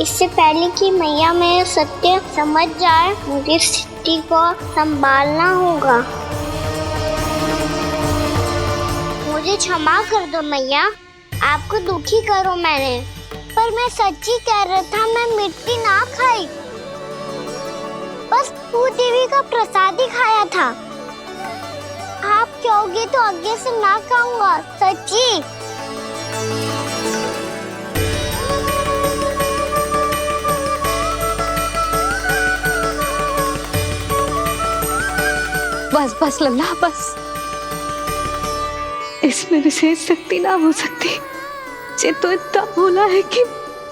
इससे पहले कि मैया मेरे सत्य समझ जाए, मुझे स्थिति को संभालना होगा। मुझे क्षमा कर दो मैया, आपको दुखी करो मैंने, पर मैं सच्ची कह रहा था। मैं मिट्टी ना खाई, बस तू देवी का प्रसाद ही खाया था। आप कहोगे तो आगे से ना खाऊंगा, सच्ची। बस बस लल्ला, बस। इसमें विशेष शक्ति ना हो सकती। ये तो इतना भोला है कि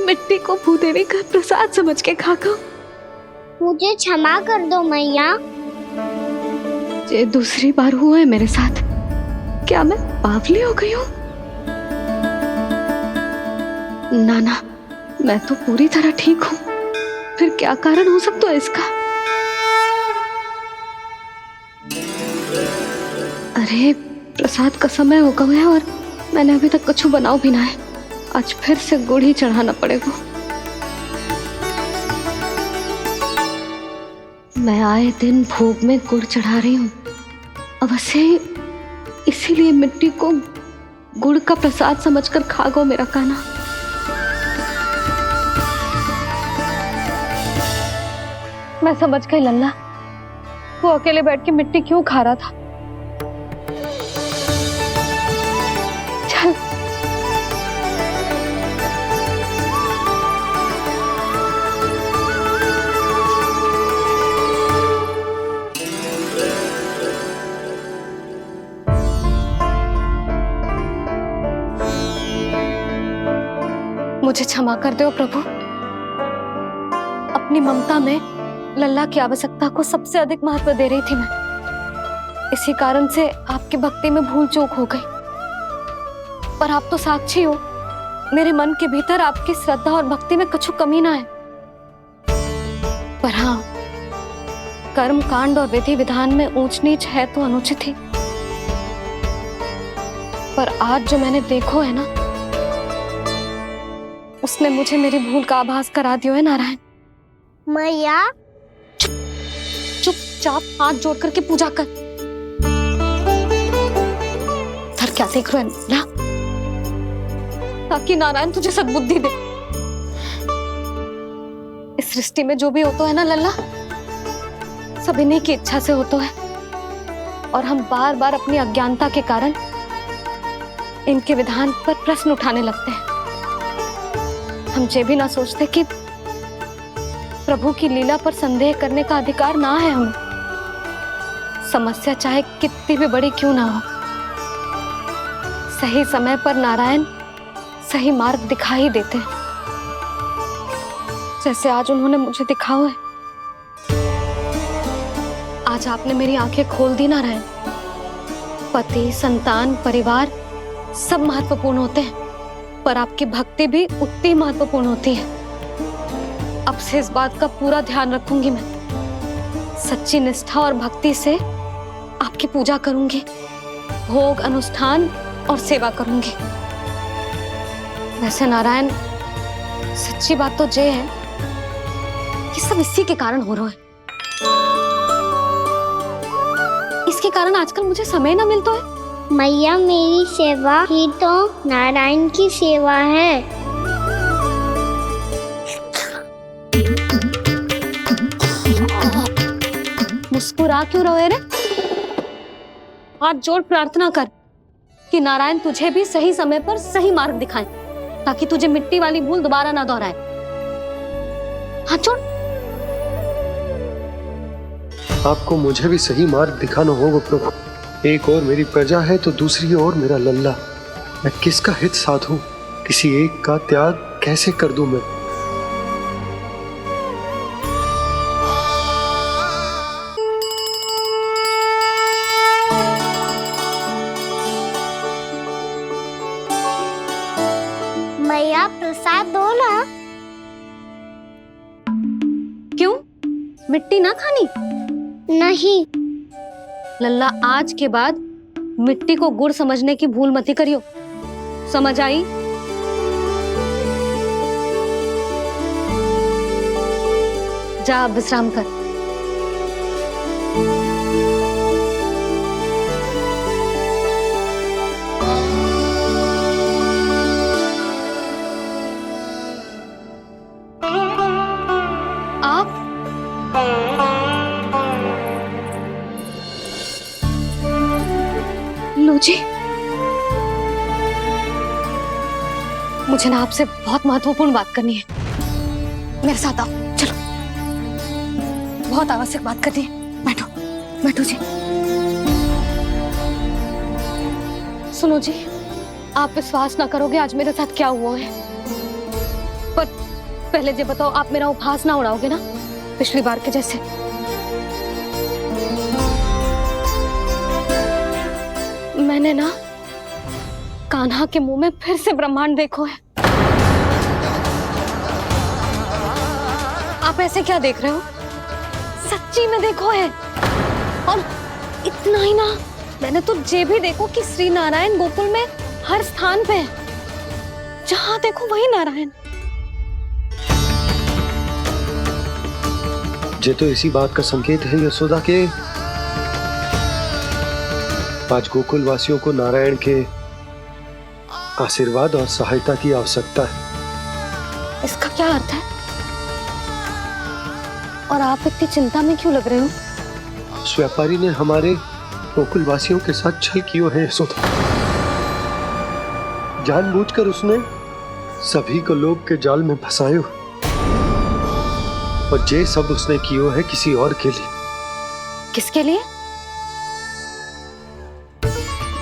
मिट्टी को भूदेवी का प्रसाद समझ के खा गो। मुझे क्षमा कर दो मैया। ये दूसरी बार हुआ है मेरे साथ। क्या मैं बावली हो गई हूँ? ना ना, मैं तो पूरी तरह ठीक हूँ। फिर क्या कारण हो सकता है इसका? अरे प्रसाद का समय हो गया है और मैंने अभी तक कुछ बनाओ भी ना है। आज फिर से गुड़ ही चढ़ाना पड़ेगा। मैं आए दिन भोग में गुड़ चढ़ा रही हूँ, अवश्य इसीलिए मिट्टी को गुड़ का प्रसाद समझकर खा गो मेरा कान्हा। मैं समझ गई लल्ला, वो अकेले बैठ के मिट्टी क्यों खा रहा था। चल मुझे क्षमा कर दो प्रभु। अपनी ममता में लल्ला की आवश्यकता को सबसे अधिक महत्व दे रही थी मैं। इसी कारण से आपकी भक्ति में भूल चूक हो गई। पर आप तो साक्षी हो, मेरे मन के भीतर आपकी श्रद्धा और भक्ति में कुछ कमी ना है। पर हाँ, कर्म कांड और विधि विधान में ऊंच नीच है तो अनुचित ही। पर आज जो मैंने देखो है ना, उसने मुझे मेरी भूल का आभास करा दिया है नारायण। मैया चुपचाप हाथ जोड़ करके पूजा कर। सर क्या देख रहे हो ना, ताकि नारायण तुझे सद्बुद्धि दे। इस सृष्टि में जो भी होता है ना लल्ला, सब इन्हीं की इच्छा से होता है, और हम बार बार अपनी अज्ञानता के कारण इनके विधान पर प्रश्न उठाने लगते हैं। हम ये भी ना सोचते कि प्रभु की लीला पर संदेह करने का अधिकार ना है हमें। समस्या चाहे कितनी भी बड़ी क्यों ना हो, सही समय पर नारायण सही मार्ग दिखा ही देते हैं, जैसे आज उन्होंने मुझे दिखाओ है। आज आपने मेरी आंखें खोल दी नारायण। पति, संतान, परिवार सब महत्वपूर्ण होते हैं, पर आपकी भक्ति भी उतनी महत्वपूर्ण होती है। अब से इस बात का पूरा ध्यान रखूंगी मैं। सच्ची निष्ठा और भक्ति से आपकी पूजा करूंगी, भोग, अनुष्ठान और सेवा करूंगी। वैसे नारायण, सच्ची बात तो ये है कि सब इसी के कारण हो रहा है। इसके कारण आजकल मुझे समय ना मिलता है। मैया, मेरी सेवा ही तो नारायण की सेवा है। मुस्कुरा क्यों रहे रे? हाथ जोड़ प्रार्थना कर कि नारायण तुझे भी सही समय पर सही मार्ग दिखाएं, ताकि तुझे मिट्टी वाली भूल दोबारा ना दोहराए। हाथ जोड़। आपको मुझे भी सही मार्ग दिखाना होगा प्रभु। एक और मेरी प्रजा है तो दूसरी ओर मेरा लल्ला। मैं किसका हित साधूं? किसी एक का त्याग कैसे कर दूं मैं? मैया, प्रसाद दो ना। क्यों? मिट्टी ना खानी? नहीं। लल्ला, आज के बाद मिट्टी को गुड़ समझने की भूल मत करियो। समझ आई? जा विश्राम कर। आप लो जी, मुझे ना आपसे बहुत महत्वपूर्ण बात करनी है। मेरे साथ आओ, चलो। बहुत आवश्यक बात करनी है। बैठो, बैठो जी। सुनो जी, आप विश्वास ना करोगे आज मेरे साथ क्या हुआ है। पर पहले ये बताओ, आप मेरा उपहास ना उड़ाओगे ना, पिछली बार के जैसे? मैंने ना कान्हा के मुंह में फिर से ब्रह्मांड देखो है। आप ऐसे क्या देख रहे हो? सच्ची में देखो है। और इतना ही ना, मैंने तो ये भी देखो कि श्री नारायण गोकुल में हर स्थान पे है। जहां देखो वही नारायण। ये तो इसी बात का संकेत है यशोदा के आज गोकुल वासियों को नारायण के आशीर्वाद और सहायता की आवश्यकता है। इसका क्या अर्थ है? और आप इतनी चिंता में क्यों लग रहे हो? उस व्यापारी ने हमारे गोकुल वासियों के साथ छल किया है यशोदा। जानबूझकर उसने सभी को लोभ के जाल में फंसायो, और ये सब उसने किया है किसी और के लिए। किसके लिए?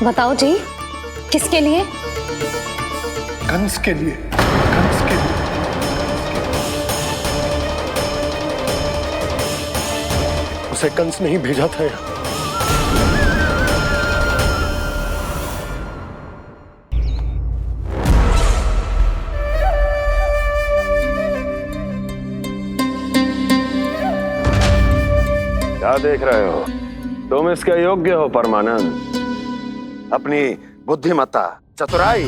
बताओ जी, किसके लिए? कंस के लिए। कंस के लिए। उसे कंस नहीं भेजा था यहाँ। क्या देख रहे हो? तुम इसके योग्य हो परमानंद। अपनी बुद्धिमत्ता, चतुराई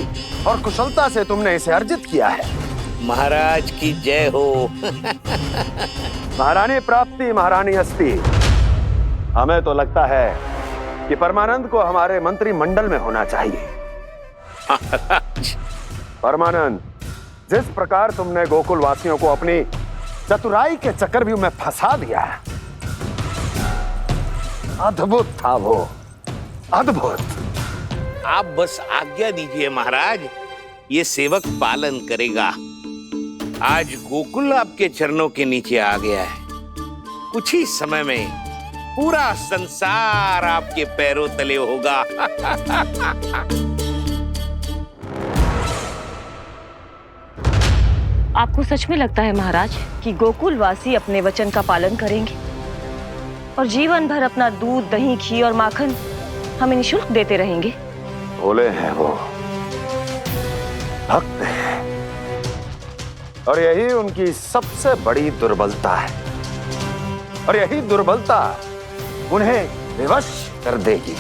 और कुशलता से तुमने इसे अर्जित किया है। महाराज की जय हो। महारानी प्राप्ति, महारानी अस्ति। हमें तो लगता है कि परमानंद को हमारे मंत्रिमंडल में होना चाहिए। परमानंद, जिस प्रकार तुमने गोकुल वासियों को अपनी चतुराई के चक्रव्यूह में फंसा दिया, अद्भुत था वो, अद्भुत। आप बस आज्ञा दीजिए महाराज, ये सेवक पालन करेगा। आज गोकुल आपके चरणों के नीचे आ गया है। कुछ ही समय में पूरा संसार आपके पैरों तले होगा। आपको सच में लगता है महाराज कि गोकुलवासी अपने वचन का पालन करेंगे और जीवन भर अपना दूध, दही, घी और माखन हमें निःशुल्क देते रहेंगे? भोले हैं वो, भक्त हैं, और यही उनकी सबसे बड़ी दुर्बलता है। और यही दुर्बलता उन्हें विवश कर देगी।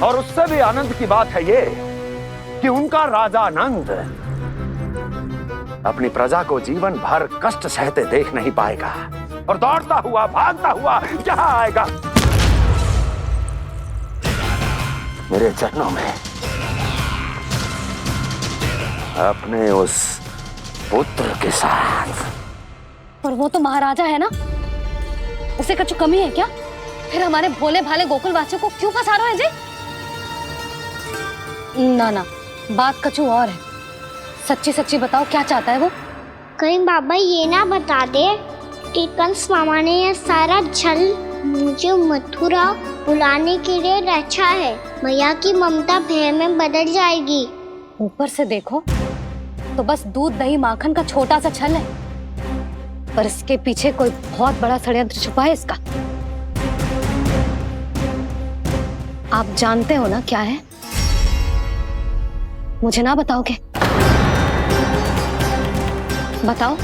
और उससे भी आनंद की बात है ये कि उनका राजा नंद अपनी प्रजा को जीवन भर कष्ट सहते देख नहीं पाएगा और दौड़ता हुआ, भागता हुआ यहाँ आएगा मेरे चरणों में, अपने उस पुत्र के साथ। पर वो तो महाराजा है ना, उसे कुछ कमी है क्या? फिर हमारे भोले भाले गोकुल वासियों को क्यों फंसा रहे हैं जी? ना ना, बात कछु और है। सच्ची सच्ची बताओ, क्या चाहता है वो? कहीं बाबा ये ना बता दे कि कंस मामा ने यह सारा छल मुझे मथुरा बुलाने के लिए रचा है। मैया की ममता भय में बदल जाएगी। ऊपर से देखो तो बस दूध, दही, माखन का छोटा सा छल है, पर इसके पीछे कोई बहुत बड़ा षड्यंत्र छुपा है इसका। आप जानते हो ना क्या है? मुझे ना बताओगे? बताओ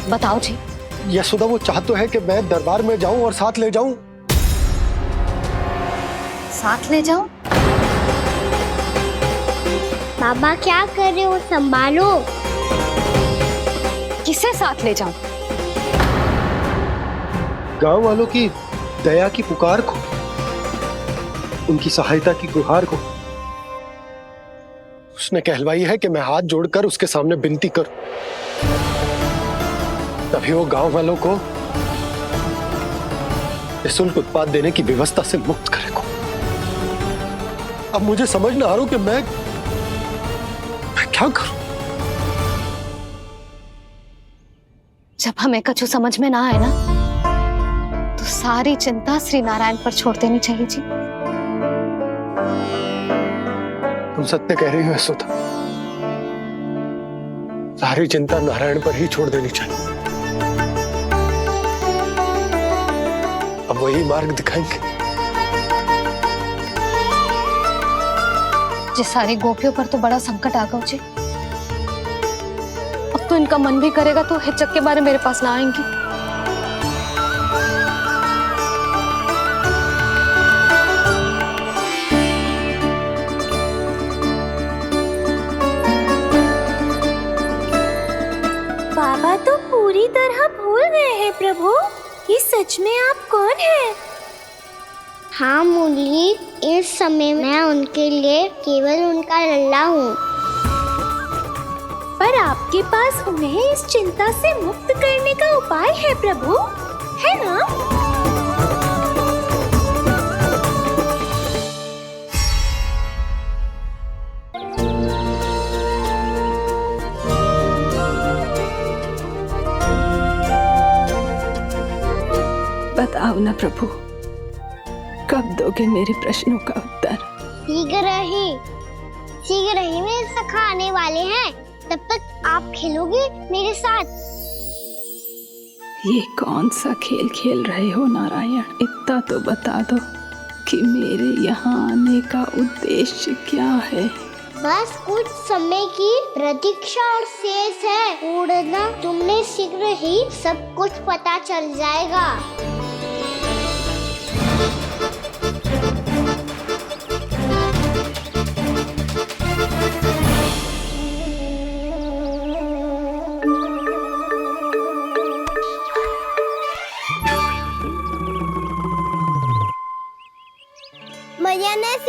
बताओ जी। यशोदा, वो चाहता तो है कि मैं दरबार में जाऊं और साथ ले जाऊं। साथ ले जाऊं? बाबा क्या कर रहे हो, संभालो। किसे साथ ले जाऊं? गांव वालों की दया की पुकार को, उनकी सहायता की गुहार को। उसने कहलवाई है कि मैं हाथ जोड़कर उसके सामने विनती करूं, तभी वो गांव वालों को निःशुल्क उत्पाद देने की व्यवस्था से मुक्त करेगा। अब मुझे समझ ना आ रहा कि मैं क्या करूं। जब हमें कछु समझ में ना आए ना, तो सारी चिंता श्री नारायण पर छोड़ देनी चाहिए जी। तुम सत्य कह रही हो यशोदा, सारी चिंता नारायण पर ही छोड़ देनी चाहिए। अब वही मार्ग दिखाएंगे। जिस सारी गोपियों पर तो बड़ा संकट आ गया जी। अब तो इनका मन भी करेगा तो हिचक के बारे मेरे पास ना आएंगी। बाबा तो पूरी तरह भूल गए हैं प्रभु, ये सच में आप कौन हैं? हाँ मुरली, इस समय मैं उनके लिए केवल उनका लल्ला हूँ। पर आपके पास उन्हें इस चिंता से मुक्त करने का उपाय है प्रभु, है ना? बताओ ना प्रभु, कब दोगे मेरे प्रश्नों का उत्तर? शीघ्र ही मेरे सखा आने वाले हैं, तब तक आप खेलोगे मेरे साथ। ये कौन सा खेल खेल रहे हो नारायण? इतना तो बता दो कि मेरे यहाँ आने का उद्देश्य क्या है? बस कुछ समय की प्रतीक्षा और शेष है। उड़ना, तुमने शीघ्र ही सब कुछ पता चल जाएगा।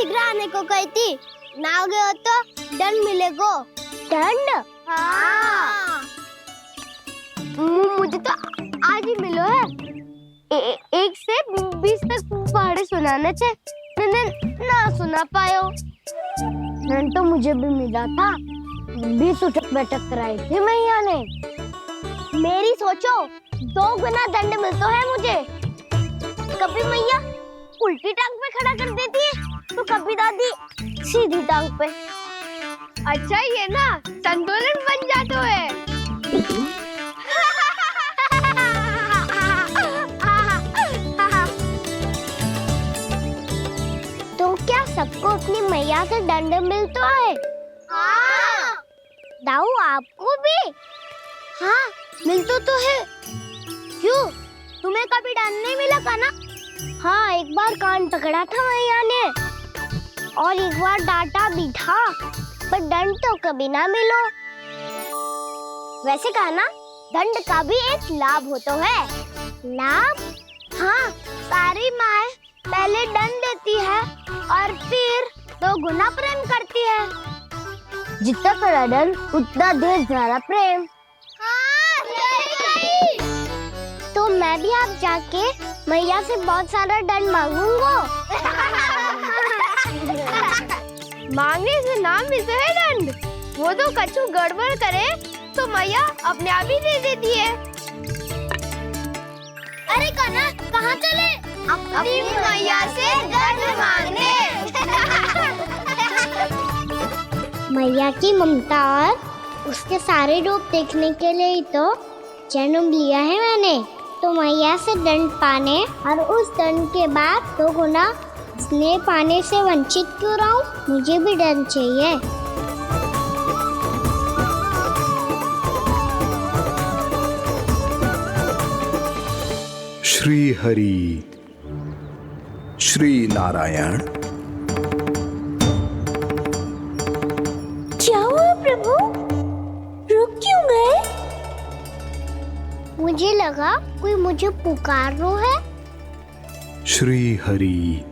शीघ्र आने को कही थी, ना आ गए हो तो दंड मिलेगा। दंड? हाँ। मुझे तो आज ही मिलो है। 1 से 20 तक पहाड़े सुनाने थे, ना सुना पायो। दंड तो मुझे भी मिला था, 20 उठक बैठक कराई थी मैया ने। मेरी सोचो, 2 गुना दंड मिलता है मुझे। कभी मैया उल्टी टांग पे खड़ा कर देती है, तो कभी दादी सीधी टांग पे। अच्छा ये ना संतुलन बन जाता है। तो क्या सबको अपनी मैया से दंड मिलता है? हाँ। दाऊ आपको भी? हाँ मिलता तो है। क्यों, तुम्हें कभी दंड नहीं मिला था ना? हाँ, एक बार कान पकड़ा था मैया ने और एक बार डांटा भी था, पर दंड तो कभी ना मिलो। वैसे कहा ना, दंड का भी एक लाभ होता है। लाभ? हाँ, सारी माँ पहले दंड देती है और फिर 2 गुना प्रेम करती है। जितना बड़ा दंड उतना ढेर सारा प्रेम। हाँ, सही। तो मैं भी आप जाके मैया से बहुत सारा दंड मांगूंगा। मांगने से ना मिलता है दंड, वो तो कछु गड़बड़ करे तो मैया अपने आप ही दे देती है। अरे कान्हा, कहाँ चले? अपनी मैया से दंड मांगने। मैया की ममता और उसके सारे रूप देखने के लिए ही तो जन्म लिया है मैंने। तो मैया से दंड पाने और उस दंड के बाद 2 गुना स्नेह पाने से वंचित क्यों रहूं? मुझे भी दंड चाहिए। श्री हरि, श्री नारायण। क्या हुआ प्रभु? रुक क्यों गए? मुझे लगा कोई मुझे पुकार रहा है। श्री हरि।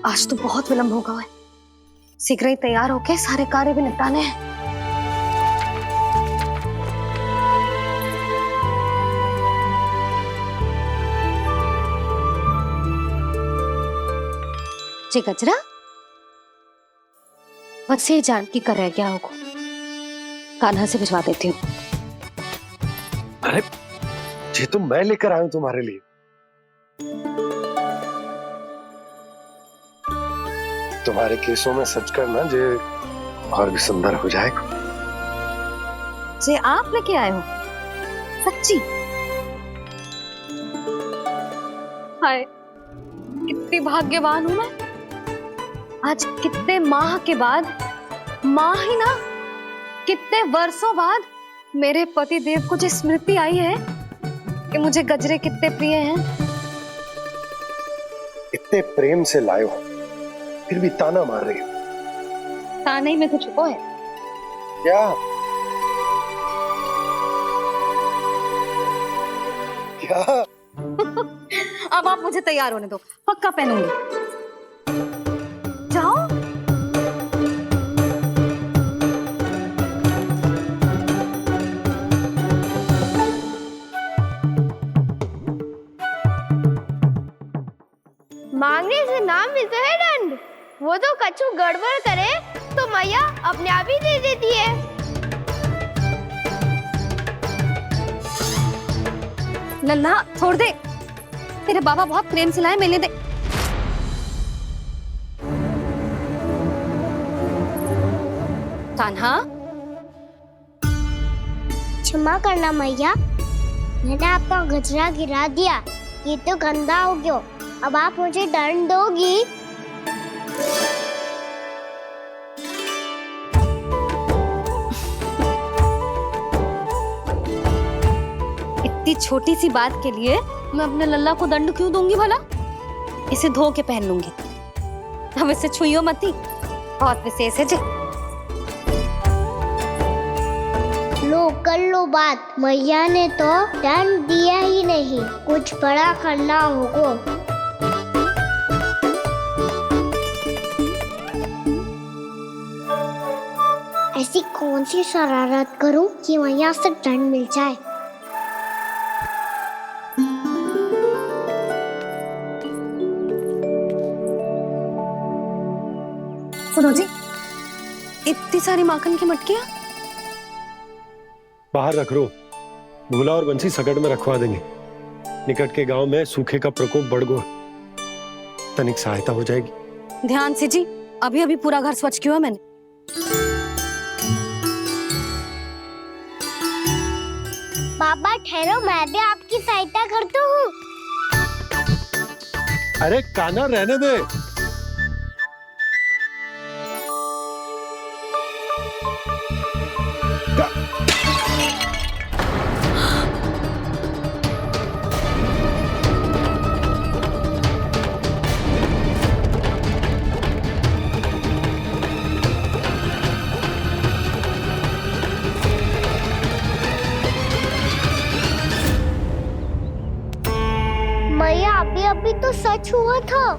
आज तो बहुत विलंब होगा है, शीघ्र ही तैयार होके सारे कार्य भी निपटाने हैं। जी गजरा, बस ये जान की कर रह गया होगा, कान्हा से भिजवा देती हूँ। अरे ये तो मैं लेकर आया हूँ तुम्हारे लिए। तुम्हारे केसों में सच करना जे और भी सुंदर हो जाएगा। जे आप लेके आए हो? सच्ची? हाय, कितनी भाग्यवान हूं मैं। आज कितने माह के बाद, माह ही ना, कितने वर्षों बाद मेरे पति देव को जो स्मृति आई है कि मुझे गजरे कितने प्रिय हैं। इतने प्रेम से लाए हो, फिर भी ताना मार रही हो। ताने ही में कुछ छुपो है क्या? क्या? अब आप मुझे तैयार होने दो, पक्का पहनूंगी। जाओ। मांगने से ना मिलता है दंड, वो तो कछु गड़बड़ करे तो मैया अपने आप ही दे देती है। नन्हा छोड़ दे, तेरे बाबा बहुत प्रेम से लाए, मिलने दे। कान्हा, क्षमा करना मैया, मैंने आपका गजरा गिरा दिया, ये तो गंदा हो गया। अब आप मुझे दंड दोगी? इतनी छोटी सी बात के लिए मैं अपने लल्ला को दंड क्यों दूंगी भला? इसे धो के पहन लूंगी। अब इसे छुइयो मती, बहुत विशेष है जी। लो कर लो बात, मैया ने तो दंड दिया ही नहीं, कुछ बड़ा करना होगा। ऐसी कौन सी शरारत करूं कि मैया से दंड मिल जाए। सुनो जी, इतनी सारी माखन की मटकियां बाहर रख रो, भूला और बंसी सकट में रखवा देंगे। निकट के गांव में सूखे का प्रकोप बढ़ गया, तनिक सहायता हो जाएगी। ध्यान से जी, अभी अभी पूरा घर स्वच्छ किया मैंने। पापा ठहरो, मैं भी आपकी सहायता करता हूँ। अरे कान्हा रहने दे। मैया अभी तो सच हुआ था,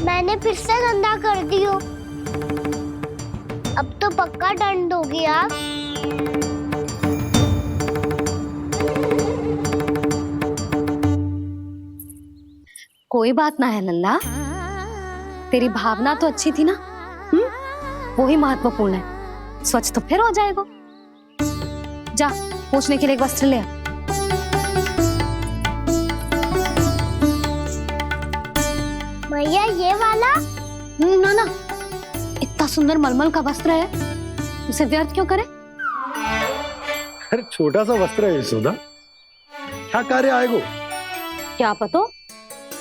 मैंने फिर से गंदा कर दियो। अब तो पक्का दंड दोगी आप। कोई बात ना है लल्ला, तेरी भावना तो अच्छी थी ना, वो ही महत्वपूर्ण है। स्वच्छ तो फिर हो जाएगा। जा पोंछने के लिए एक वस्त्र ले आ। भैया ये वाला? ना ना, इतना सुंदर मलमल का वस्त्र है, उसे व्यर्थ क्यों करे? अरे छोटा सा वस्त्र है यशोदा, क्या कार्य आएगा? क्या पता,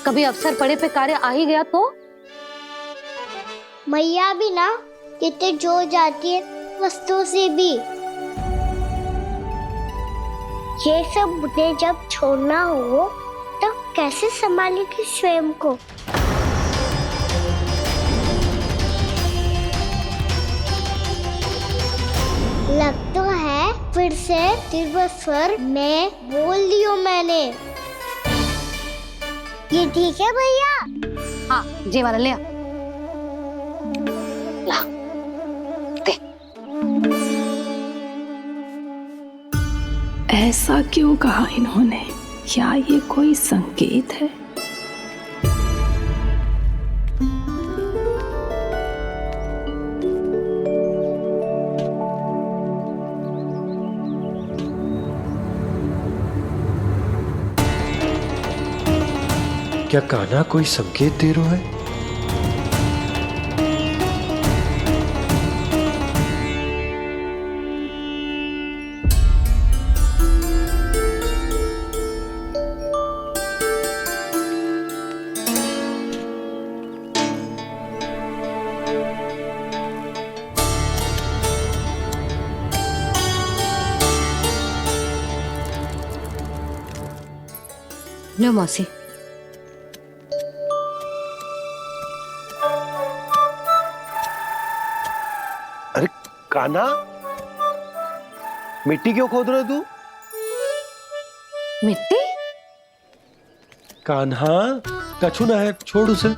कभी अवसर पड़े पे कार्य आ ही गया तो? मैया भी ना कितने जो जाती है वस्तुओं से भी। ये सब उन्हें जब छोड़ना हो तो कैसे संभालेगी स्वयं को? लग तो है फिर से तिरस्वर में बोल दियो मैंने। ये ठीक है भैया? हाँ, ये वाला ले आ। ला, दे। ऐसा क्यों कहा इन्होंने? क्या ये कोई संकेत है? क्या कान्हा कोई संकेत दे रहा है? लो मौसी। अरे कान्हा, मिट्टी क्यों खोद रहे तू? मिट्टी? कान्हा, कछु ना है, छोड़ उसे।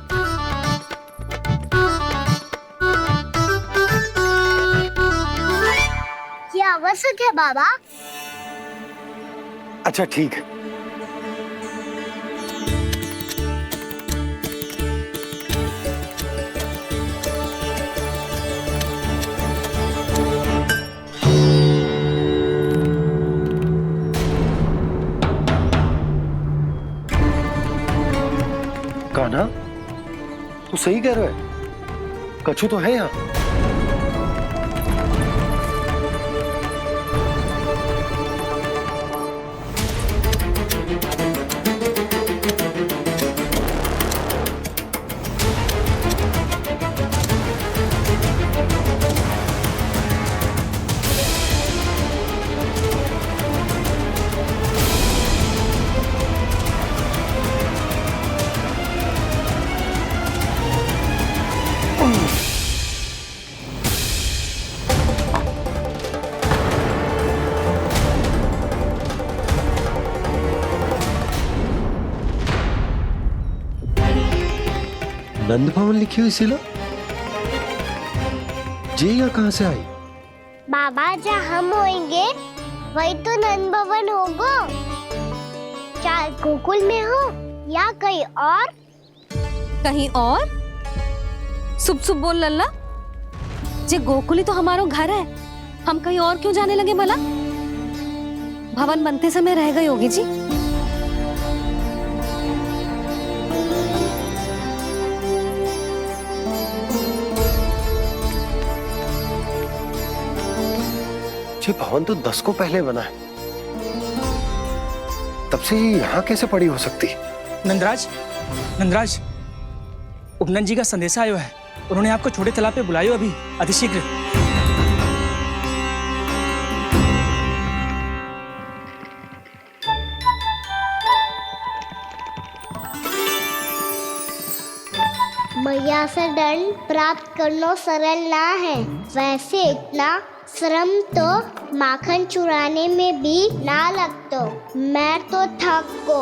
ये आवश्यक है बाबा। अच्छा ठीक है। कान्हा, तू सही कह रहा है, कछु तो है यहाँ। नंद भवन लिखी हुई सिला जी यहाँ कहाँ से आई? बाबा जहाँ हम होंगे वही तो नंद भवन होगा। चाहे गोकुल में हो या कहीं और। कहीं और? सुब सुब बोल लल्ला। जे गोकुल ही तो हमारा घर है, हम कहीं और क्यों जाने लगे भला? भवन बनते समय रह गई होगी जी। ये भवन तो 10 को पहले बना है, तब से ही यहाँ कैसे पड़ी हो सकती? नंदराज, नंदराज, उपनंद जी का संदेशा आयो है। उन्होंने आपको छोटे तालाब पे बुलायो अभी अतिशीघ्र। मैया से दंड प्राप्त करना सरल ना है। वैसे इतना श्रम तो माखन चुराने में भी ना लगतो। मैं तो थक को।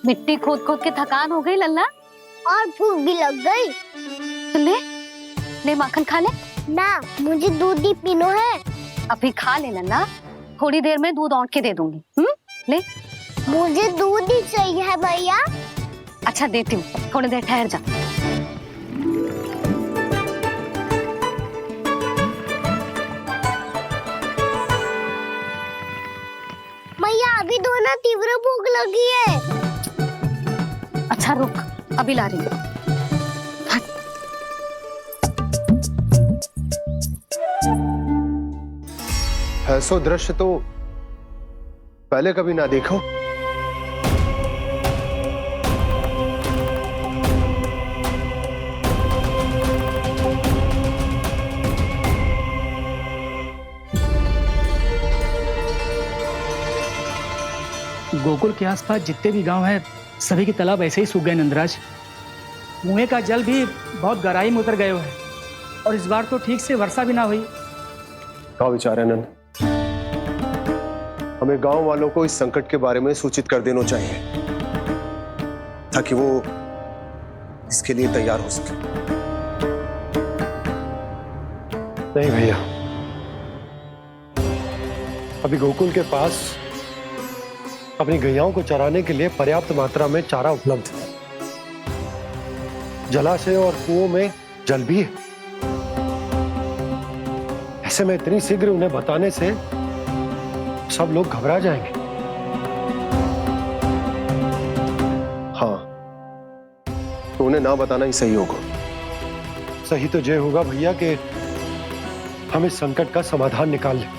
मिट्टी खोद खोद के थकान हो गई लल्ला, और भूख भी लग गई। तो ले माखन खा ले। ना, मुझे दूध ही पीना है। अभी खा ले लल्ला, थोड़ी देर में दूध औंट के दे दूंगी। ले। मुझे दूध ही चाहिए है भैया। अच्छा देती हूँ, थोड़ी देर ठहर जा। मैया अभी तो ना तीव्र भूख लगी है। अच्छा रुक, अभी ला रही हूँ। ऐसा दृश्य तो पहले कभी ना देखो। गोकुल के आसपास जितने भी गांव हैं, सभी के तालाब ऐसे ही सूख गए नंदराज। कुएं का जल भी बहुत गहराई में उतर गए है, और इस बार तो ठीक से वर्षा भी ना हुई। क्या विचार है नंद? हमें गांव वालों को इस संकट के बारे में सूचित कर देना चाहिए, ताकि वो इसके लिए तैयार हो सके। नहीं भैया, अभी गोकुल के पास अपनी गैयाओं को चराने के लिए पर्याप्त मात्रा में चारा उपलब्ध है। जलाशय और कुओं में जल भी है। ऐसे में इतनी शीघ्र उन्हें बताने से सब लोग घबरा जाएंगे। हाँ, तो उन्हें ना बताना ही सही होगा। सही तो ये होगा भैया कि हम इस संकट का समाधान निकाल लें,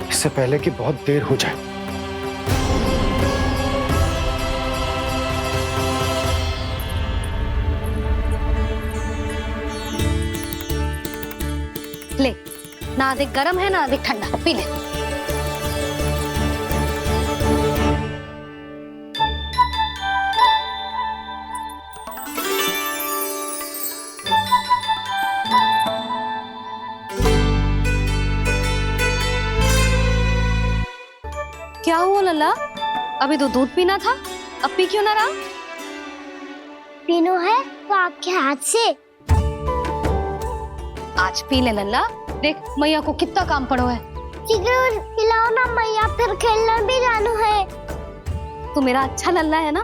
इससे पहले कि बहुत देर हो जाए। ले, ना अधिक गर्म है ना अधिक ठंडा, पी ले। क्या हुआ लल्ला? अभी तो दूध पीना था, अब पी क्यों ना रहा? पीनो है तो आपके हाथ से। आज पी ले लल्ला, देख मैया को कितना काम पड़ो है। शीघ्र पिलाओ ना मैया, फिर खेलना भी जानो है। तू मेरा अच्छा लल्ला है ना,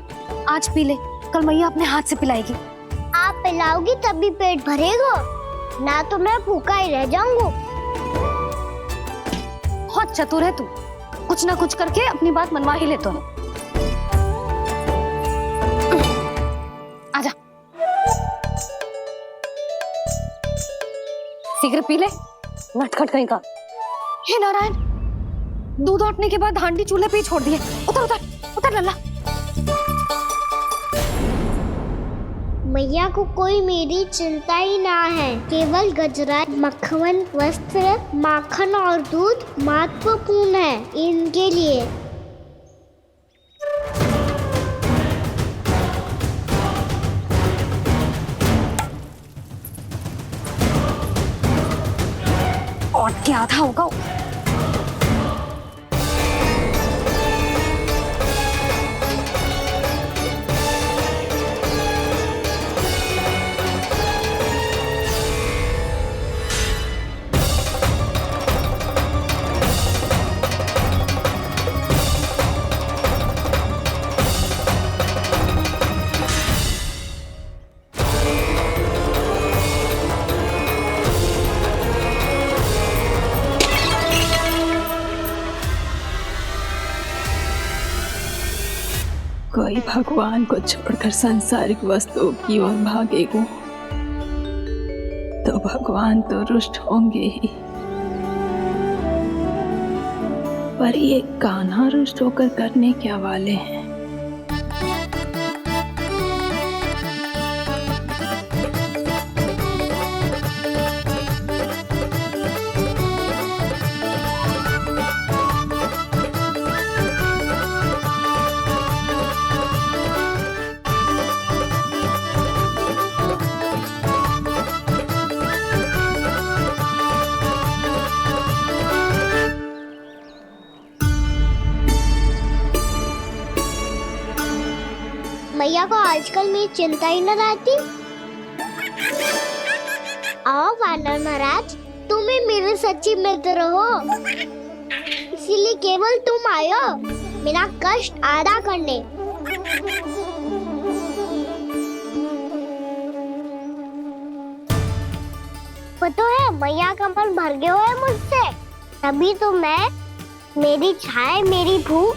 आज पी ले, कल मैया अपने हाथ से पिलाएगी। आप पिलाओगी तभी पेट भरेगा, ना तो मैं भूखा ही रह जाऊंगा। बहुत चतुर है तू, कुछ ना कुछ करके अपनी बात मनवा ही लेता है। आजा, शीघ्र पी ले, नटखट कहीं का। हे नारायण, दूध औटने के बाद हांडी चूल्हे पे ही छोड़ दिए। उतर उतर उतर लल्ला। मैया को कोई मेरी चिंता ही ना है। केवल गजरा, मक्खन, वस्त्र, माखन और दूध महत्वपूर्ण है इनके लिए। और क्या था होगा? कोई भगवान को छोड़कर सांसारिक वस्तुओं की ओर भागेगा तो भगवान तो रुष्ट होंगे ही, पर ये कान्हा रुष्ट होकर करने क्या वाले हैं? मैया को आजकल मेरी चिंता ही न रहती। आओ वानर महाराज, तुम ही मेरे सच्ची मित्र हो, इसीलिए केवल तुम आयो मेरा कष्ट आधा करने। वो तो है मैया का मन भर गया है मुझसे, तभी तो मैं, मेरी छाया, मेरी भूख,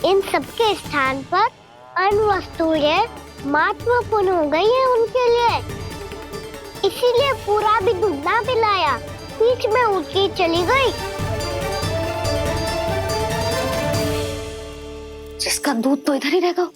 इन सबके स्थान पर अन्य वस्तुएं महत्वपूर्ण हो गई है उनके लिए। इसीलिए पूरा भी दूध ना पिलाया, बीच में उठ के चली गई। जिसका दूध तो इधर ही रहेगा।